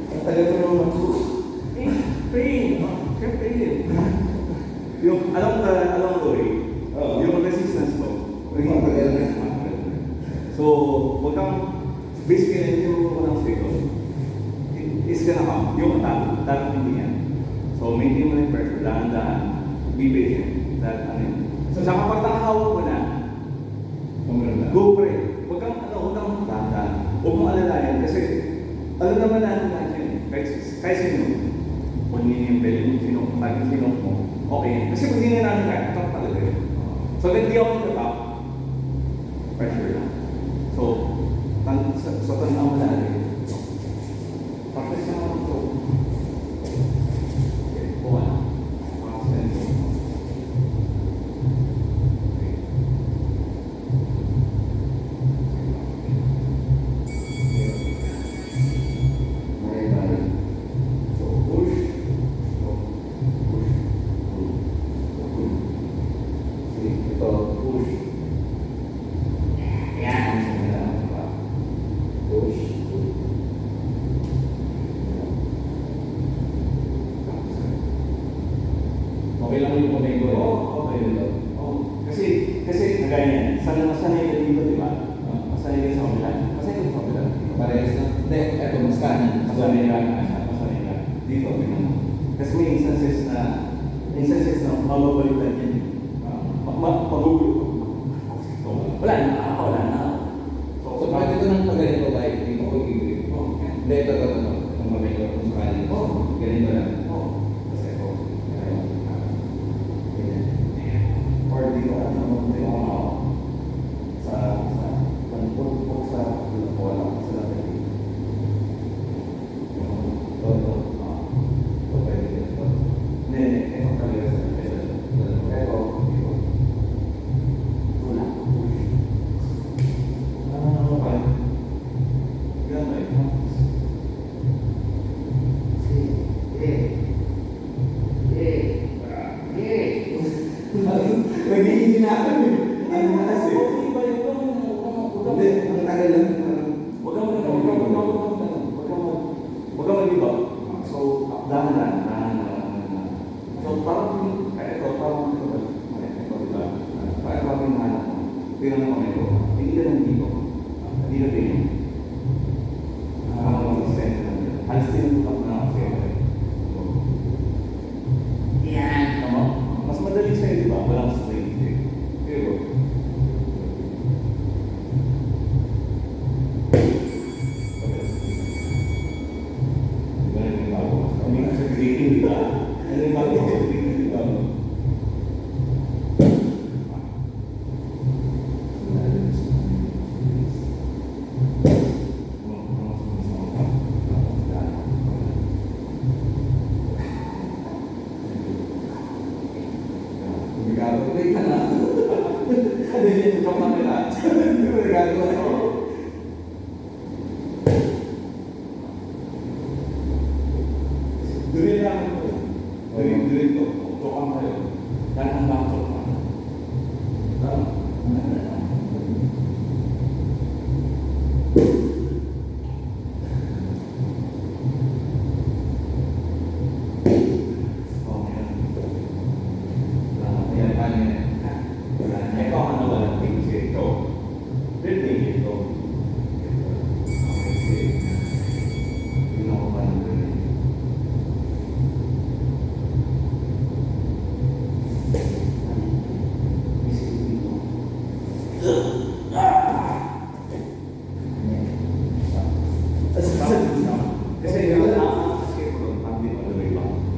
Ang tagal ko naman matulog. pain. Siyempre yun. Yung, alam ko yung resistance mo. Naging matagal na. So, huwag kang, basically, yung walang straight is gonna come. Yung attack hindi yan. So, maintain mo na yung pressure, dahan-dahan, be patient. That, ano yun, So sa kapag nakahawak mo na, go for it. Huwag kang dahan. Huwag mong alalayan kasi alam naman natin lahat yun. Kahit sino, kung hindi yung belly mo, sino mo, okay. Kasi kung hindi na namin kaya, ito talaga yun. So hindi ako nagtatap, pressure lang. So, tanaw mo na rin. Practice na ako ito. Okay, kuha na. Constant. Okay lang yung komendo. Oo, okay lang. Kasi nagaya niyan. Masanay ka dito, di ba? Masanay ka sa kabila. Masanay ka sa kabila. Parehas na. Hindi, eto, mas kanan. Masanay ka. Dito, tingnan mo. Kasi may instances na mababalitan yan. Magugulo. So, wala na. So, pwede ko nang pag-ganito tayo. Dito ko i-grip. Hindi, ito. Kung maganda kung sakali. Ganito lang. Kasi ito. Or dito ako sa pagpupok sa wala sa lahat. Ito. Pwede dito. Hindi, ito talaga sa ito. Wala. Okay. Ganun ba ito? Naghihingi na ako eh. Ano na kasi? Hindi, ang tagal lang. Huwag kang mag-iba. So, dahan-dahan. So, parang diba? Parang hinahanap mo. Tingnan mo kami ito. Hindi ka lang dito. Hindi na tingin. Mag-extend ka lang dito. Halos tinutulak na kasi. Yan. Tama? Mas madali sa'yo, di ba? Walang strain. Pero, Wait ka na. Hindi niya ito kami lahat. Hindi mo nagagawa na ako. Durin lang ito. Durin to. Tukang kayo. Dahil ang bakot pa. Tama. Kasi yung escape room, ang di pa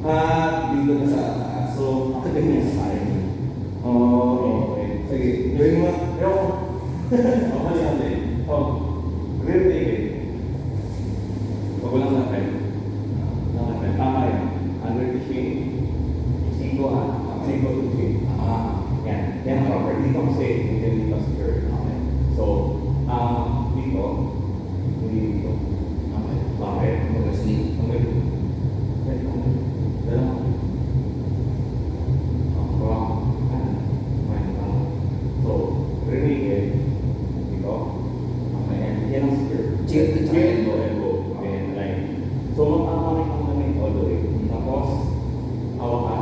ba? Dito na sa taas. So, ako ganyan sa tayo. Okay. Sige, gawin mo. Pero, hali-hali. Real naked. Pag walang nakay. Tama yan. Under the shade. Singo to shade. Yan. Yan ang proper. Dito kasi, hindi dito secure. So, dito, hindi dito. Bakit? Mag-sleep. So, renegade. Dito. Yan ang secure. Elbow. Ayan, line. So, magkakaroon kang lamig all the way. Tapos, hawak ka.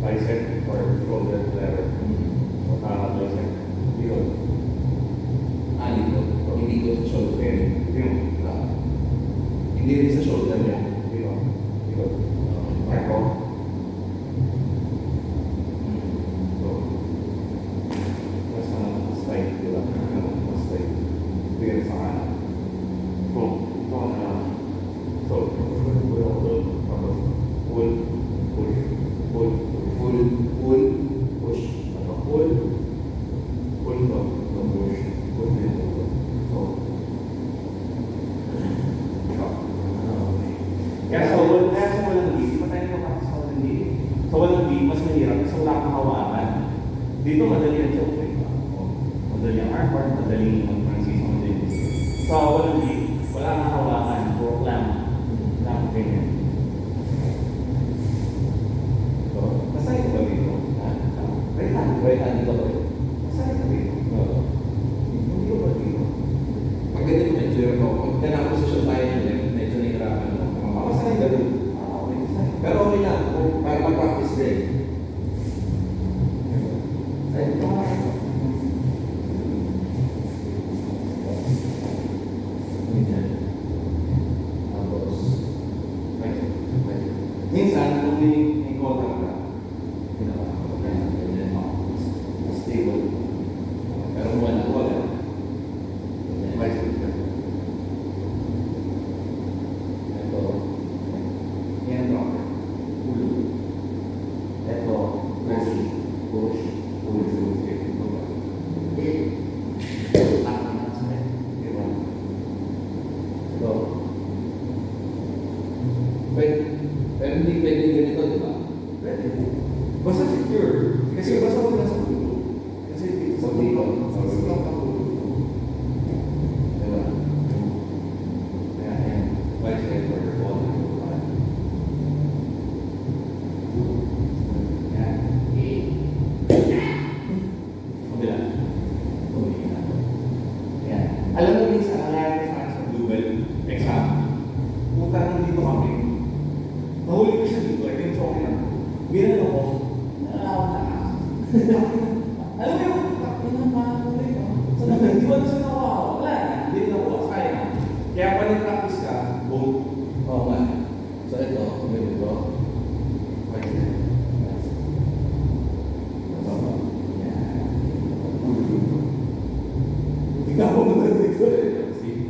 Bicep or shoulder lever. So, bicep. mahirap kasi wala kang hawakan. Dito madali ang choke eh. Madali ang arm part, madali ang transition, madali. So, wala kang hawakan, puro clamp. Clamp ganyan. So, masaya ba dito? Right hand dito ba? Masaya ka dito? Oo. Hindi ko ba dito? Pag ganito medyo yun ako. Pag na-position tayo nila, medyo nahihirapan ako. Masaya ka dito? Okay, masaya. Pero okay na. Para mag-practice din. Ay, ito nga. Ganyan. Tapos, Minsan, kung may contact ka, ginawa ko. Ganyan. stable. Pero wala. Ganyan. Ito. Yan ito. Ulo. Ito. Push. Push. Push. Diba? Ito. Pero hindi pwede ganito, di ba? Pwede. Basta secure. Kasi basta wala lang sa ulo. Kasi sa ulo. Sa ulo. Diba? Kaya yan. Vice versa for your body. Yan. Kabila. Yan. Alam mo minsan, nangyari sa akin sa Google exam. Puta nandito kami. Nahuli ko siya dito. Ito yung okay na. Ginano ko. Nalalawan na ako. Alam mo yung pinapahuli ko. So, di ba siya nakuha? Wala na. Hindi nakuha. Sayang. Kaya pa nag-practice ka, both. Oo nga. So ito, ganito ito. Ikaw mo na dito. See?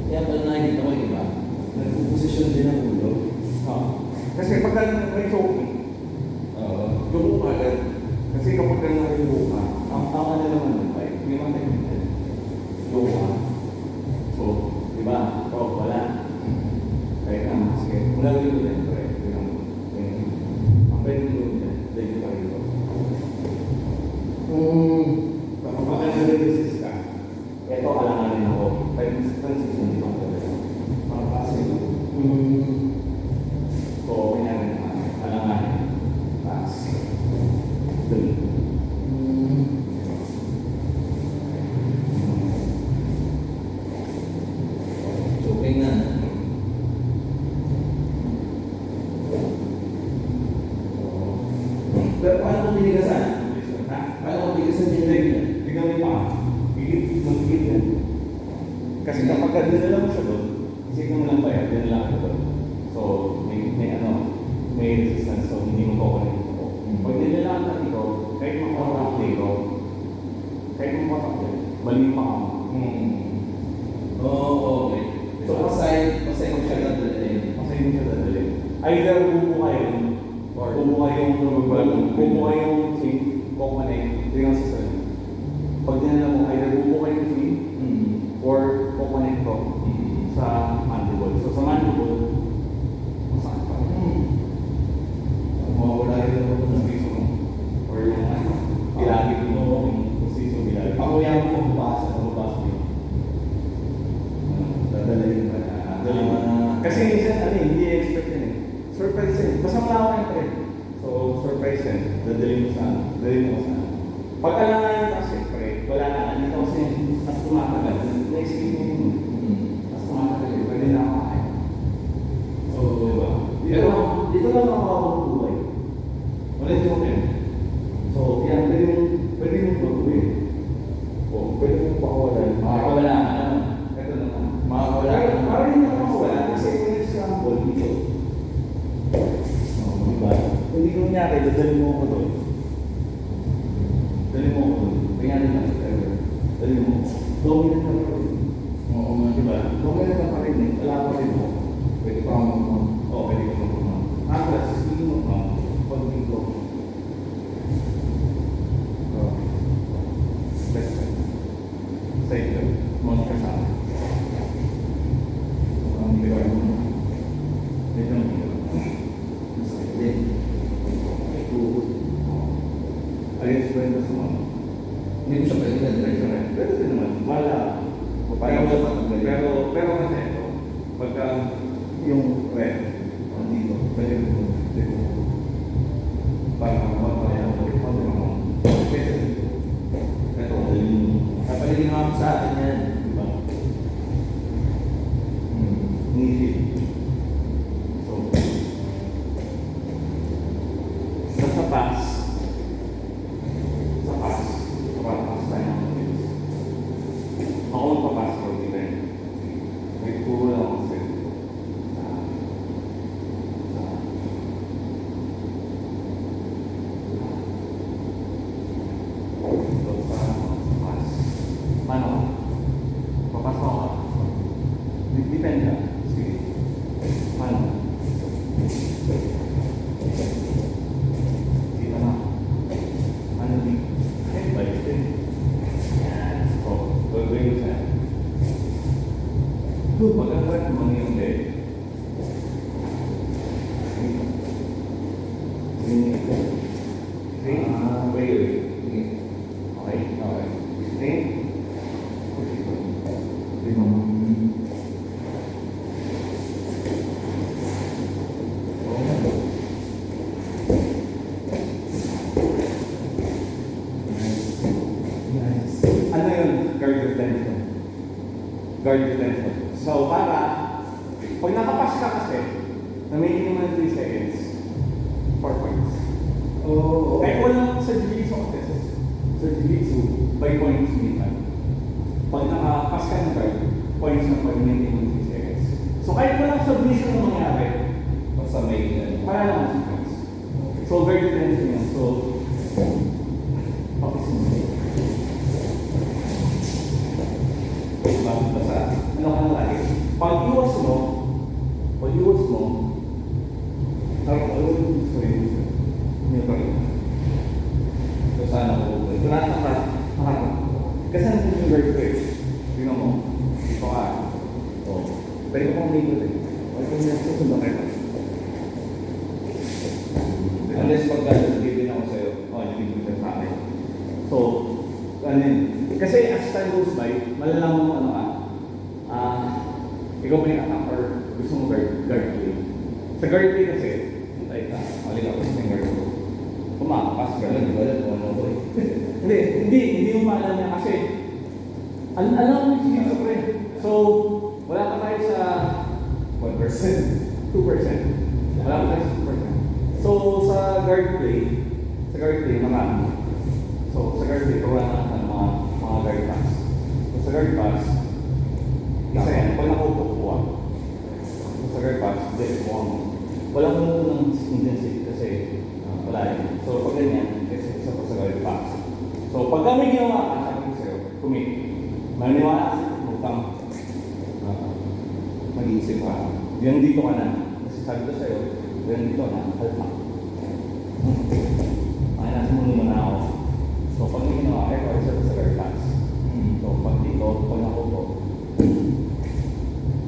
Kaya pala nakikita ko, di ba? Nagpo-position din ang ulo. Kasi pag may choking, Oo. lumo ka agad. Kasi kapag lumo ka, ang tama na naman ng bike, may mga technical. Lumo ka. So, di ba? Ito, wala. Kaya ka, sige. Wala dito din. Correct. Ang pwede dito din. Dito ka dito. Kapag nag-resist ka, ito alanganin ako. Pwede transition dito ang talaga. Para kasi ito. So, okay na rin naman. Alanganin. Taas. Dali. Choking na. Pero paano kung binigasan? Ha? Paano kung bigasan din rin yan? Tingnan mo yung paa. Magpigit yan. Kasi kapag dinala mo siya doon, isipin mo lang ba yan, dinala ka doon. So, may resistance, so hindi mo kukunin ito. Pag dinala ka dito, kahit makapatak dito, kahit makapatak dito, bali yung paa mo. Oo, okay. So, pasay mo siya na din. Kasi hindi siya dadalhin. Either bubuka yung, or bubuka yung chain, kukunin, tingnan sa sarili. Pag dinala mo, either bubuka yung chain, or kukunin ko sa mandible. So sa mandible, masakit pa rin. Mawawala yun ako ng Piso mo. Or yung ilagay mo yung position ilagay. Ako yan mo mabasa. Dadalhin ba na? Kasi minsan, hindi expect yan eh. Surprise yan. Basta malawa yung trend. So, surprise yan. Dadalhin mo sa pag alam nga yung kasi, wala na. Dito kasi mas tumatagal. Na-isipin mo yun. Mas tumatagal yun. Pwede na ako kaya. So, diba? Dito lang ako buhay. Wala yung open. So, yan. Pwede mong baguhin. O, pwede mong pakawalan. Makakawala ka naman. Ito naman. Makakawala ka naman. Parang hindi ako mawala kasi kung nag-scramble dito. Diba? Hindi ko nangyari, dadalhin mo ako doon. Dali mo ako doon. Tingnan lang. Dali mo. Dominant na ako. Oo nga. Diba? wala. Kung meron ka pa rin eh, wala pa rin mo. Pwede pa ako mag-mount. Oo, pwede ka mag-mount. Tapos, speaking of mount, pag dito, best friend. Side lang. Mount ka sa akin. Ang bigaw mo. Dito lang dito. Masakit din. Ay, tuhod. Ayos ko rin sa mount. Hindi mo siya pwede na diretso na. Pwede din naman. Wala. Paano siya patanggalin? Pero kasi ito, pagka yung red, dito, pwede mo dito. Para mapapaya mo, pwede mo. Kasi ito, Kapaligin mo ako sa akin yan. diba? Nihil. So, basta pass. Sa pass. Para pass tayo ng tips. Ako magpapass ko dito eh. May puro lang ako sa paano ka? Papasok ka? Depende ka. Sige. Paano? Dito na. Ano di? Eh, balik din. Yan. So, gagawin ko sa'yo. Pag-agad mo yung leg. Sige. Wait. Sige. Okay? Okay. Stay. Ano yun? Guard retention. Guard retention. So, para, pag nakapas ka kasi, namigin mo ng 3 seconds, 4 points. Oo. Kahit walang sa jiu-jitsu kasi, sa jiu-jitsu, by points minsan. Pag nakapas ka ng guard, points na pag namigin mo ng 3 seconds. So, kahit walang submission na mangyari, Basta may para naman sa points. So, guard retention yan. So, papisin mo. Basta, ano ka na lagi? Pag iwas mo, hindi pa rin. So, sana ko. Ito na, kasi nandun yung guard ko eh. Tingnan mo, dito ka. O, pwede ko pang may good eh. Pwede ko nila susundan kayo. Unless pagka bibigyan ako sa'yo. O, nabibig ka sa akin. So, ano yun? Kasi as time goes by, malalaman mo ano ka. Ikaw ba yung attack or gusto mo guard play? Sa guard play kasi, hintay ka. Alin ako sa guard ko. Kumakas ka. Ganun, di ba? Ano ko eh. Hindi mo maalam niya kasi alam mo yung dito pre. So, wala ka tayo sa 1%. 2%. Wala ka tayo sa 2%. So, sa guard play, mga so, sa guard play, wala na mga guard pass. So, sa guard pass, isa yan, pag nakukuha. So, sa guard pass, walang unang intensity kasi wala yun. So, pag ganyan, kasi isa pa sa guard pass. So, pag kami ginawa ka, sabi ko sa'yo, commit. Maniwala kasi huwag kang mag-iisip ka. Yan dito ka na. Kasi sabi ko sa'yo, yan dito na, halpa. Ay, nasa muna na ako. So, pag may ginawa, ito ay isa sa guard pass. So, pag dito, pag nakupo.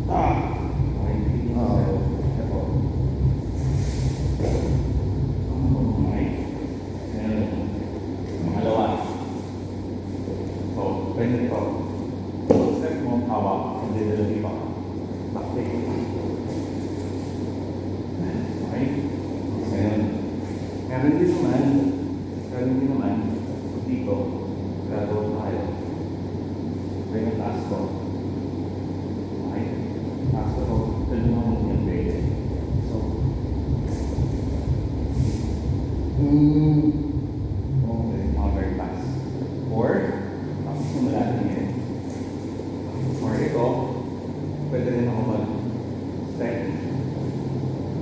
Okay, dito sa'yo. Ito. Okay. Ayan. Pangalawa. So, pwede ito. Step mo, hawak. Hindi nila iba. Backtake. Okay? Ngayon. Meron din naman, dito, gagawin tayo. Kaya yung taas ko. Okay? Taas ko ito. Pwede mo mong yung grade. So, okay, mga very fast. Or, tapos simula din yan. Or ito, pwede rin ako mag-step.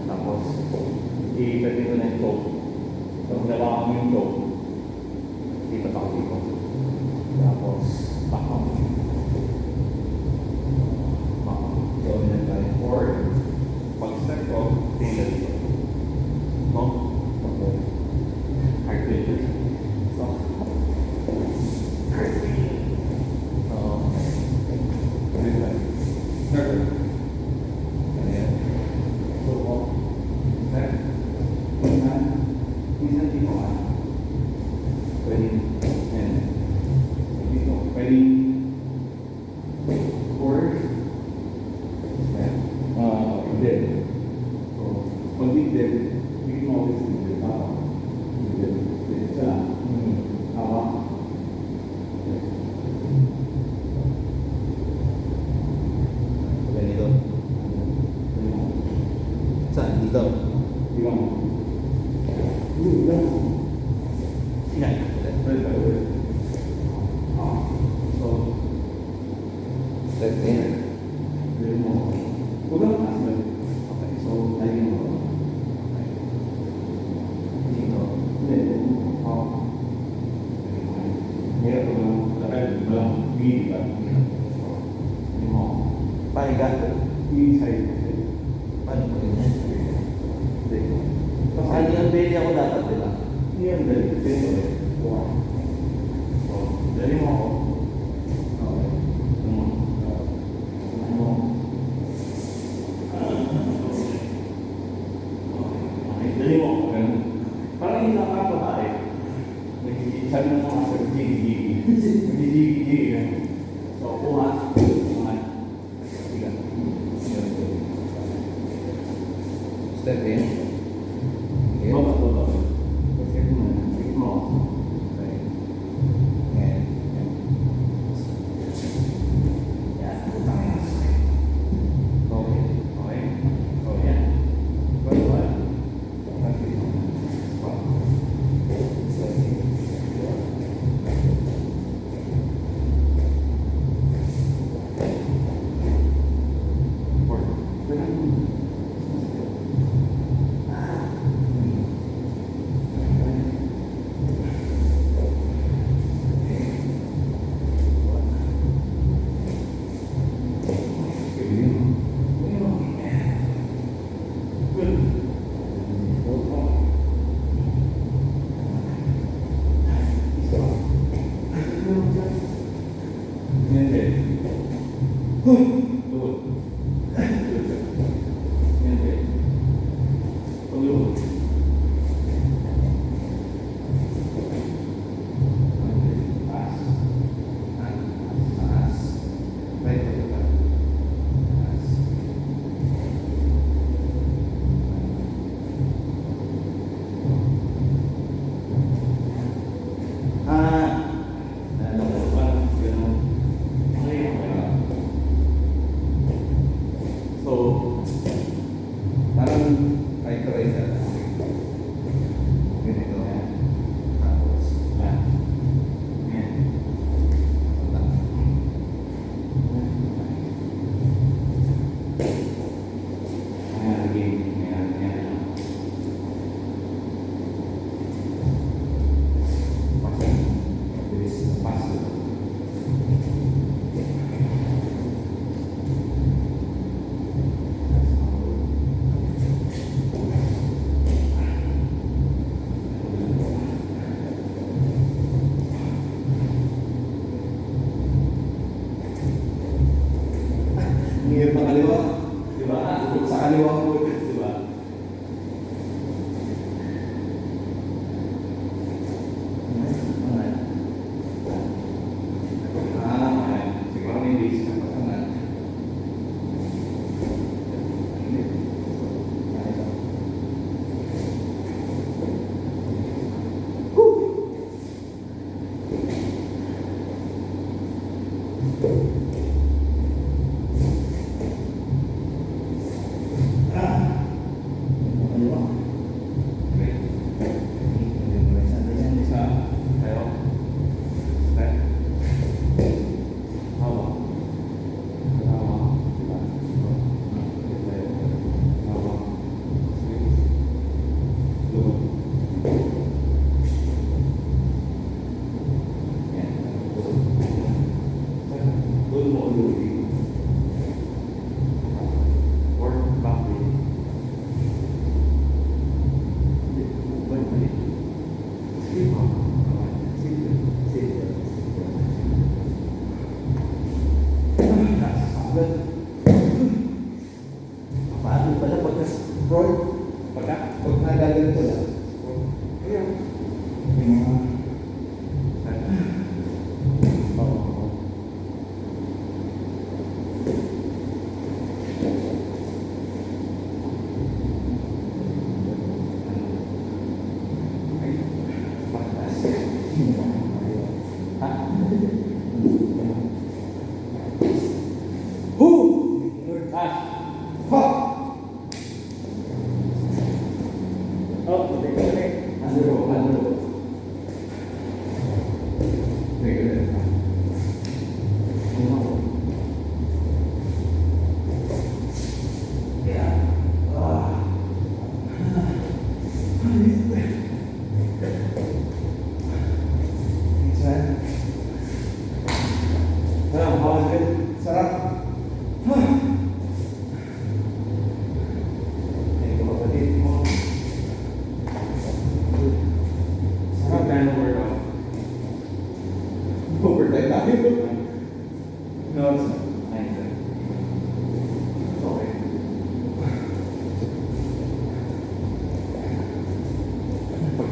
Tapos, pwede ko na yung choke. Pag nabakan mo yung choke, lipat ako dito. Tapos, back up. Step in. Dali mo. Kulang taas ba? Okay, so, dali mo. Okay. Dito. Hindi. Oo. Hirap ko lang. Lakad, walang gili ba? Dali mo. Pahiga. I-side. Paano po ganyan? Hindi. Paano yung belly ako dapat, di ba? Hindi yan dali. Dali mo. Wow. So, dali mo ako. Okay. Dali mo. Dali mo. Okay, dali mo ako. Ganun. Parang hindi nakakapatay. Sabi ng mga sa gigi-gigi. Gigi-gigi. So, kuha. Kuha. Sige. Step in. Okay. Baba, baba. Kasi mo. Okay. Ngayon. Yan. Utang yan. Okay. Okay. So, yan. Baba. Okay. Parang kahit try ka. Ganito. Tapos. Ngir pa kaliwa. Diba? Sa kaliwa ko. Diba? Siguro may base na pa. Doon mo ulit. Or backward. Balik. Sige po. Sige. Sige. Paano pala pagka-scroll? Pag nagagal ko lang. Ayun. Yung mga... Oo. Ay, patas. Ha? Hu! Ah! Ha!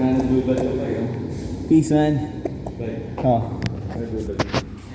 Pagka nagdudal ko kayo, Peace man. bye. Oh. Nagdudal.